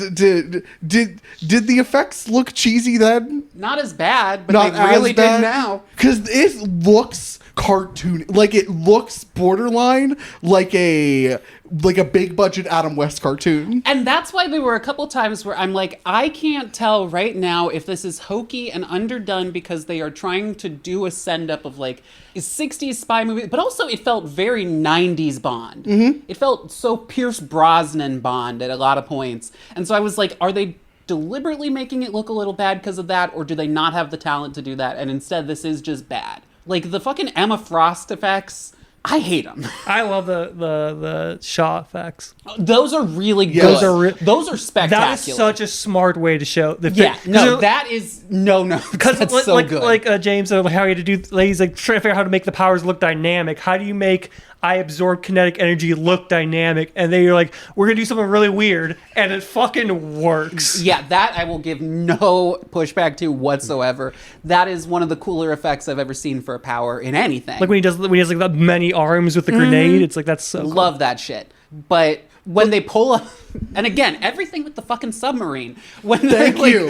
did the effects look cheesy then? Not as bad, but Not they really as bad? did now. Because it looks cartoon, like it looks borderline like a big budget Adam West cartoon. And that's why there were a couple times where I'm like, I can't tell right now if this is hokey and underdone because they are trying to do a send up of like a 60s spy movie, but also it felt very 90s Bond. Mm-hmm. It felt so Pierce Brosnan Bond at a lot of points. And so I was like, are they deliberately making it look a little bad because of that, or do they not have the talent to do that? And instead, this is just bad. Like, the fucking Emma Frost effects, I hate them. I love the Shaw effects. Those are really good. Yes. Those are spectacular. That is such a smart way to show the Yeah, thing. no, that is Because that's like, so like, good. like James said, how you had to do, like, he's like trying to figure out how to make the powers look dynamic. How do you make I absorb kinetic energy look dynamic? And then you're like, we're gonna do something really weird, and it fucking works. Yeah, that I will give no pushback to whatsoever. That is one of the cooler effects I've ever seen for a power in anything. Like when he has like the many arms with the grenade, it's like that's so cool. Love that shit. But when they pull up, and again, everything with the fucking submarine. When Thank you.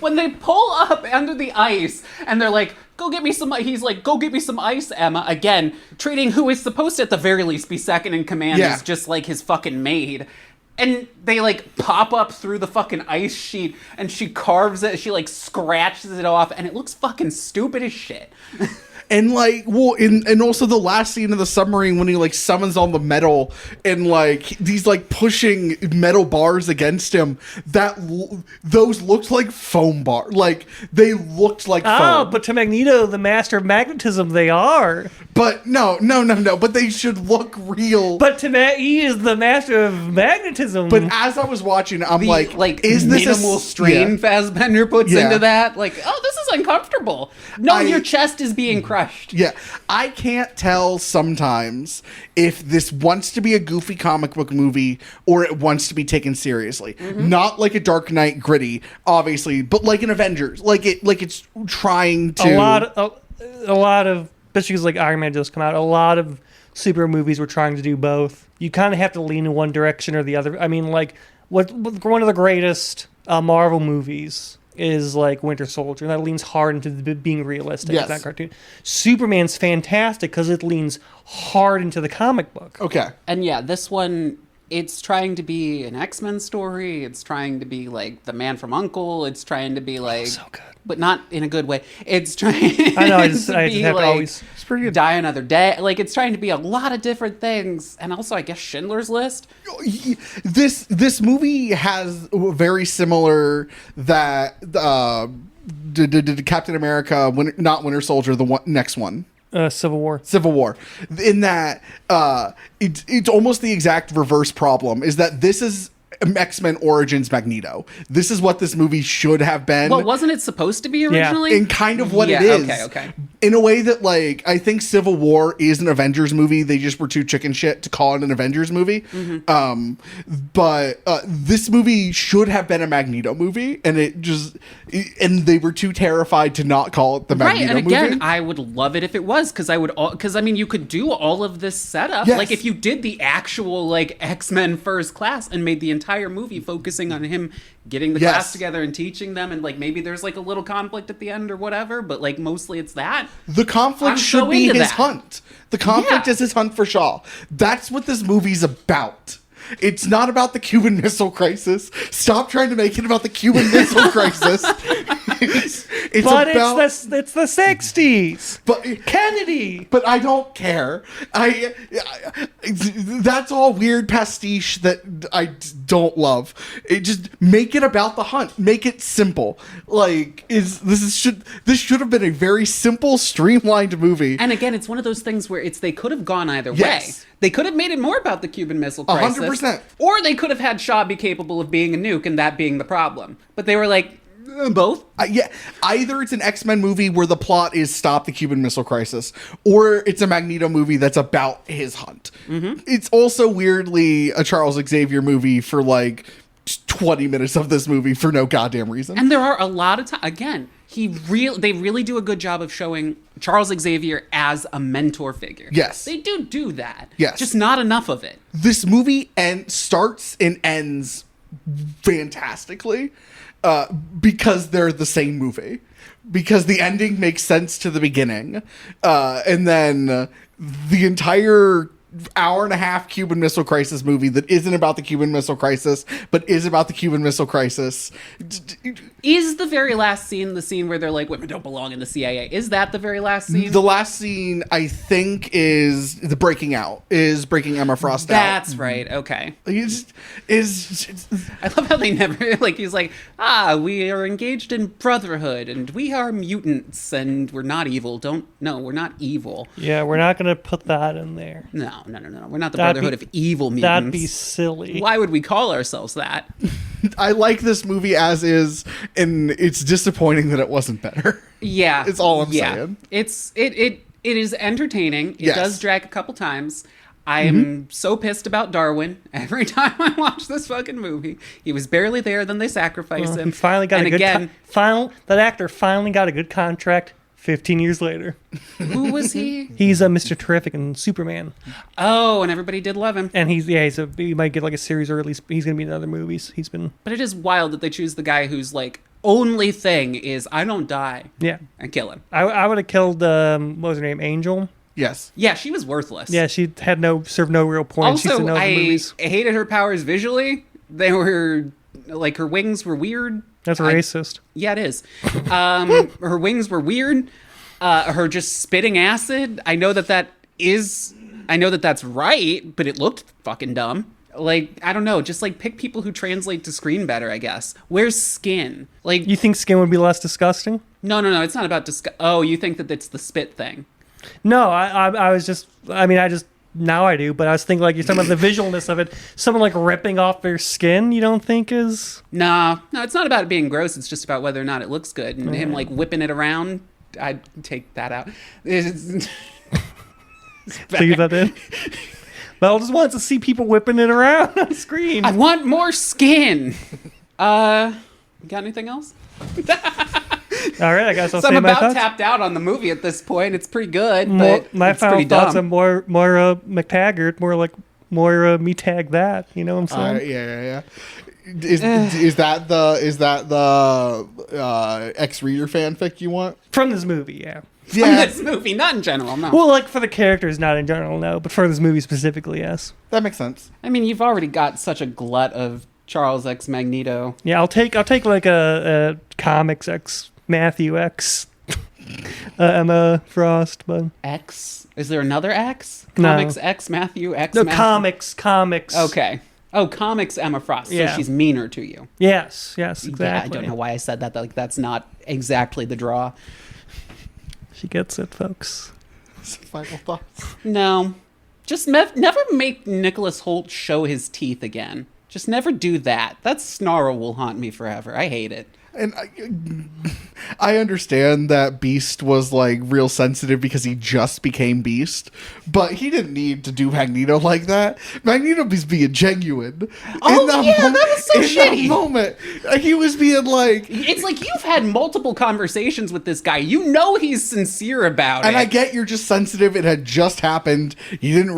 When they pull up under the ice and they're like, go get me some, he's like, go get me some ice, Emma. Again, treating who is supposed to at the very least be second in command Yeah. as just like his fucking maid. And they, like, pop up through the fucking ice sheet, and she carves it, she, like, scratches it off, and it looks fucking stupid as shit. And like, well, and also the last scene of the submarine when he like summons all the metal and like he's like pushing metal bars against him. Those looked like foam bar, like they looked like foam. Oh, but to Magneto, the master of magnetism, they are. But no. But they should look real. But he is the master of magnetism. But as I was watching, I'm like, is this minimal strain Fassbender puts Yeah. into that? Like, oh, this is uncomfortable. No, your chest is being crushed. Yeah, I can't tell sometimes if this wants to be a goofy comic book movie or it wants to be taken seriously. Not like a Dark Knight gritty, obviously, but like an Avengers. Like it's trying to a lot of, especially because like Iron Man just come out, a lot of super movies were trying to do both. You kind of have to lean in one direction or the other. I mean, like one of the greatest Marvel movies is like Winter Soldier, and that leans hard into being realistic. Yes. It's not cartoon. Superman's fantastic because it leans hard into the comic book. Okay. And yeah, this one, it's trying to be an X-Men story. It's trying to be like The Man from U.N.C.L.E. It's trying to be like, so good. but not in a good way. It's trying. I know. I just to have be to like, always. It's pretty good. Die Another Day. Like, it's trying to be a lot of different things, and also I guess Schindler's List. This movie has very similar that Captain America, not Winter Soldier, the next one. Civil War. Civil War, in that it's almost the exact reverse problem, is that this is X-Men Origins Magneto. This is what this movie should have been. Well, wasn't it supposed to be originally? And kind of what Yeah, it is. okay. In a way that, like, I think Civil War is an Avengers movie. They just were too chicken shit to call it an Avengers movie. But this movie should have been a Magneto movie, and and they were too terrified to not call it the Magneto and again, movie. I would love it if it was, because I mean, you could do all of this setup. Yes. Like, if you did the actual, like, X-Men First Class and made the entire movie focusing on him getting the Yes. class together and teaching them, and, like, maybe there's, like, a little conflict at the end or whatever, but, like, mostly it's that. The conflict I'm should so be into his that. hunt. The conflict Yeah. is his hunt for Shaw. That's what this movie's about. It's not about the Cuban Missile Crisis. Stop trying to make it about the Cuban Missile Crisis. It's But about, it's the 60s. but Kennedy. But I don't care. That's all weird pastiche that I don't love. It just make it about the hunt. Make it simple. Like this should have been a very simple, streamlined movie. And again, it's one of those things where they could have gone either Yes. way. They could have made it more about the Cuban Missile Crisis. 100%. Or they could have had Shaw be capable of being a nuke and that being the problem. But they were like, both. Yeah, either it's an X-Men movie where the plot is stop the Cuban Missile Crisis, or it's a Magneto movie that's about his hunt. It's also weirdly a Charles Xavier movie for like 20 minutes of this movie for no goddamn reason. And there are a lot of times, again, they really do a good job of showing Charles Xavier as a mentor figure. Yes. They do that. Yes. Just not enough of it. This movie starts and ends fantastically because they're the same movie. Because the ending makes sense to the beginning. And then the entire hour and a half Cuban Missile Crisis movie that isn't about the Cuban Missile Crisis, but is about the Cuban Missile Crisis. Is the very last scene the scene where they're like, women don't belong in the CIA? Is that the very last scene? The last scene, I think, is the breaking Emma Frost out. That's right. Okay. Is I love how they never, like, he's like, we are engaged in brotherhood, and we are mutants, and we're not evil. We're not evil. Yeah, we're not going to put that in there. No. We're not the That'd brotherhood be- of evil mutants. That'd be silly. Why would we call ourselves that? I like this movie as is, and it's disappointing that it wasn't better. Yeah. It's all I'm saying. It is entertaining. It Yes. does drag a couple times. I am so pissed about Darwin every time I watch this fucking movie. He was barely there, then they sacrifice him. He finally got and a good again, that actor finally got a good contract 15 years later. who was he? He's a Mr. Terrific in Superman. Oh, and everybody did love him. And he might get like a series, or at least he's going to be in other movies. He's been, But it is wild that they choose the guy whose like only thing is I don't die yeah. and kill him. I would have killed, what was her name? Angel Yes. Yeah, she was worthless. Yeah, she had served no real point. She's Also, in no other I movies. hated her powers visually. They were like her wings were weird. That's racist. Yeah, it is. Her wings were weird. Her just spitting acid. I know that's right, but it looked fucking dumb. Like, I don't know, just like pick people who translate to screen better, I guess. Where's Skin? Like, You think Skin would be less disgusting? no, it's not about Oh, you think that it's the spit thing? No, I was just. Now I do, but I was thinking like you're talking about the visualness of it. Someone like ripping off their skin, you don't think is? No, it's not about it being gross. It's just about whether or not it looks good. And him like whipping it around, I'd take that out. Figure that in. Mel just wants to see people whipping it around on screen. I want more skin. Got anything else? All right, I guess I'll So say I'm my about thoughts. tapped out on the movie at this point. It's pretty good, More, but my it's final pretty thoughts dumb. are more McTaggart, more me tag that. You know what I'm saying? Yeah. Is that the ex-reader fanfic you want? From this movie, yeah. From this movie, not in general, no. Well, like for the characters, not in general, no, but for this movie specifically, yes. That makes sense. I mean, you've already got such a glut of Charles X Magneto. Yeah, I'll take like a comics X Matthew X Emma Frost, but X? Is there another X? No. Comics X Matthew X no Matthew? comics. Okay. Oh, comics Emma Frost. Yeah. So she's meaner to you. Yes, exactly. Yeah, I don't know why I said that. Like, that's not exactly the draw. She gets it, folks. Final thoughts. No. Just never make Nicholas Holt show his teeth again. Just never do that. That snarl will haunt me forever. I hate it. And I understand that Beast was like real sensitive because he just became Beast, but he didn't need to do Magneto like that. Magneto was being genuine. Oh, that was so shitty. In that moment, he was being like... It's like you've had multiple conversations with this guy. You know he's sincere about And it. I get you're just sensitive. It had just happened. You didn't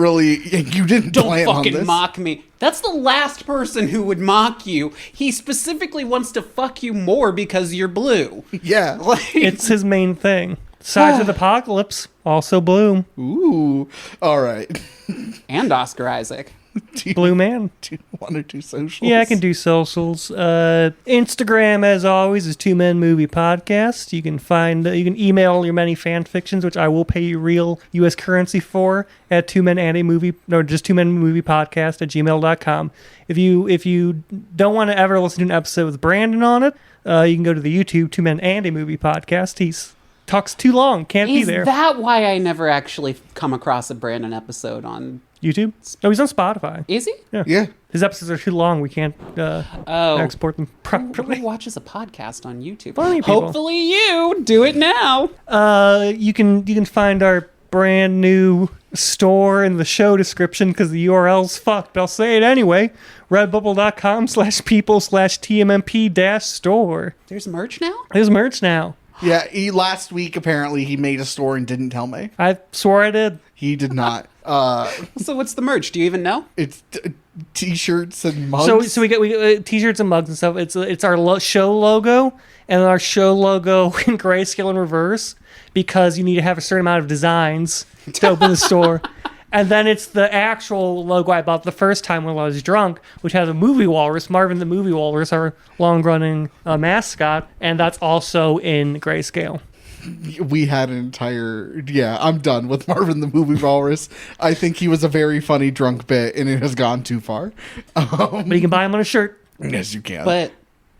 Don't plan on fucking this. mock me. That's the last person who would mock you. He specifically wants to fuck you more because you're blue. Yeah. Like, It's his main thing. Sides of the Apocalypse, also Bloom. Ooh. All right. and Oscar Isaac. Blue Man. Do you want to do socials? Yeah, I can do socials. Instagram, as always, is Two Men Movie Podcast. You can email your many fan fictions, which I will pay you real U.S. currency for, at just 2 men movie podcast at gmail.com. If you don't want to ever listen to an episode with Brandon on it, you can go to the YouTube 2 Men and a Movie Podcast. He's talks too long, can't be Is there. that why I never actually come across a Brandon episode on... YouTube? No, he's on Spotify. Is he? Yeah. His episodes are too long. We can't export them properly. Who watches a podcast on YouTube? Funny people. Hopefully you do it now. You can find our brand new store in the show description because the URL's fucked. But I'll say it anyway. Redbubble.com/people/TMMP-store. There's merch now? There's merch now. Yeah. Last week, apparently, he made a store and didn't tell me. I swore I did. He did not. So what's the merch? Do you even know? It's t-shirts and mugs. So we get t-shirts and mugs and stuff. It's our show logo, and our show logo in grayscale in reverse because you need to have a certain amount of designs to open the store. And then it's the actual logo I bought the first time when I was drunk, which has a movie walrus, Marvin the Movie Walrus, our long-running mascot, and that's also in grayscale. We had an entire... Yeah, I'm done with Marvin the Movie Walrus. I think he was a very funny drunk bit, and it has gone too far. But you can buy him on a shirt. Yes, you can. But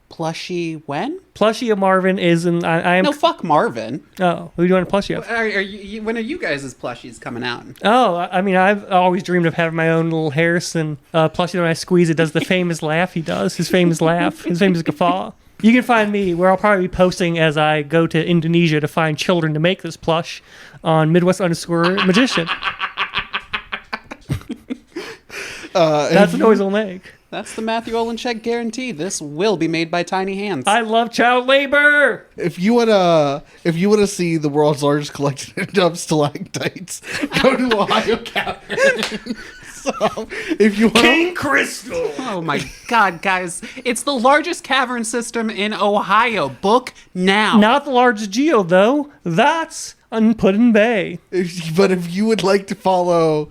plushie when? Plushie of Marvin is in... I am... No, fuck Marvin. Oh, who do you want a plushie of? Are you, when are you guys' plushies coming out? Oh, I mean, I've always dreamed of having my own little Harrison plushie. When I squeeze it, does the famous laugh he does. His famous laugh. His famous guffaw. You can find me where I'll probably be posting as I go to Indonesia to find children to make this plush on Midwest_Magician. That's the noise I'll make. That's the Matthew Olenchek guarantee. This will be made by tiny hands. I love child labor. If you wanna see the world's largest collection of stalactites, go to Ohio Cavern. So, if you want King Crystal. Oh my god, guys. It's the largest cavern system in Ohio. Book now. Not the largest geo, though. That's and put in bay. But if you would like to follow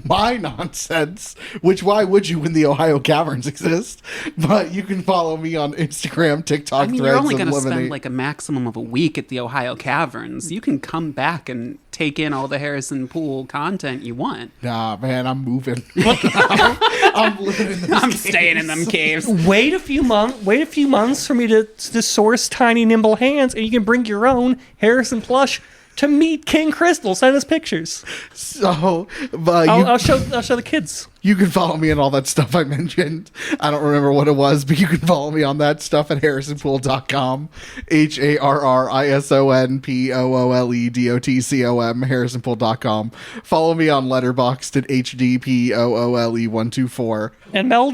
my nonsense, which why would you when the Ohio Caverns exist? But you can follow me on Instagram, TikTok, I mean, Threads, you're only and going to spend Lemonade. like a maximum of a week at the Ohio Caverns. You can come back and take in all the Harrison Poole content you want. Nah, man, I'm moving. I'm living in those I'm caves. staying in them caves. Wait a few months for me to source tiny nimble hands, and you can bring your own Harrison plush to meet King Crystal. Send us pictures. So, I'll show the kids. you can follow me on all that stuff I mentioned. I don't remember what it was, but you can follow me on that stuff at harrisonpoole.com. HarrisonPooledotcom, harrisonpoole.com. Follow me on Letterboxd at HDPOOLE124. And Mel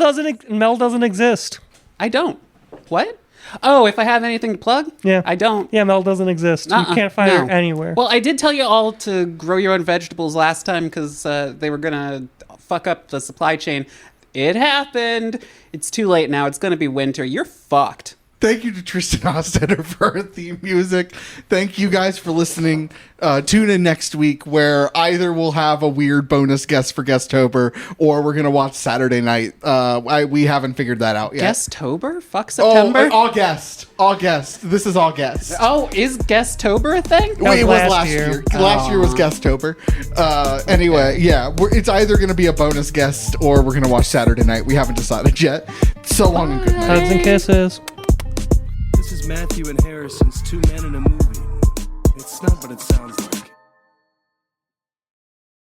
doesn't exist. I don't. What? Oh, if I have anything to plug? Yeah. I don't. Yeah, Mel doesn't exist. You can't find her anywhere. Well, I did tell you all to grow your own vegetables last time because they were going to fuck up the supply chain. It happened. It's too late now. It's going to be winter. You're fucked. Thank you to Tristan Hostetter for our theme music. Thank you guys for listening. Tune in next week where either we'll have a weird bonus guest for Guesttober or we're going to watch Saturday Night. We haven't figured that out yet. Guesttober? Fuck September? August. This is August. Oh, is Guesttober a thing? was It was last last year. year. Last year was Guesttober. Anyway, yeah, it's either going to be a bonus guest or we're going to watch Saturday Night. We haven't decided yet. So long and good night. Hugs and kisses. This is Matthew and Harrison's Two Men in a Movie. It's not what it sounds like.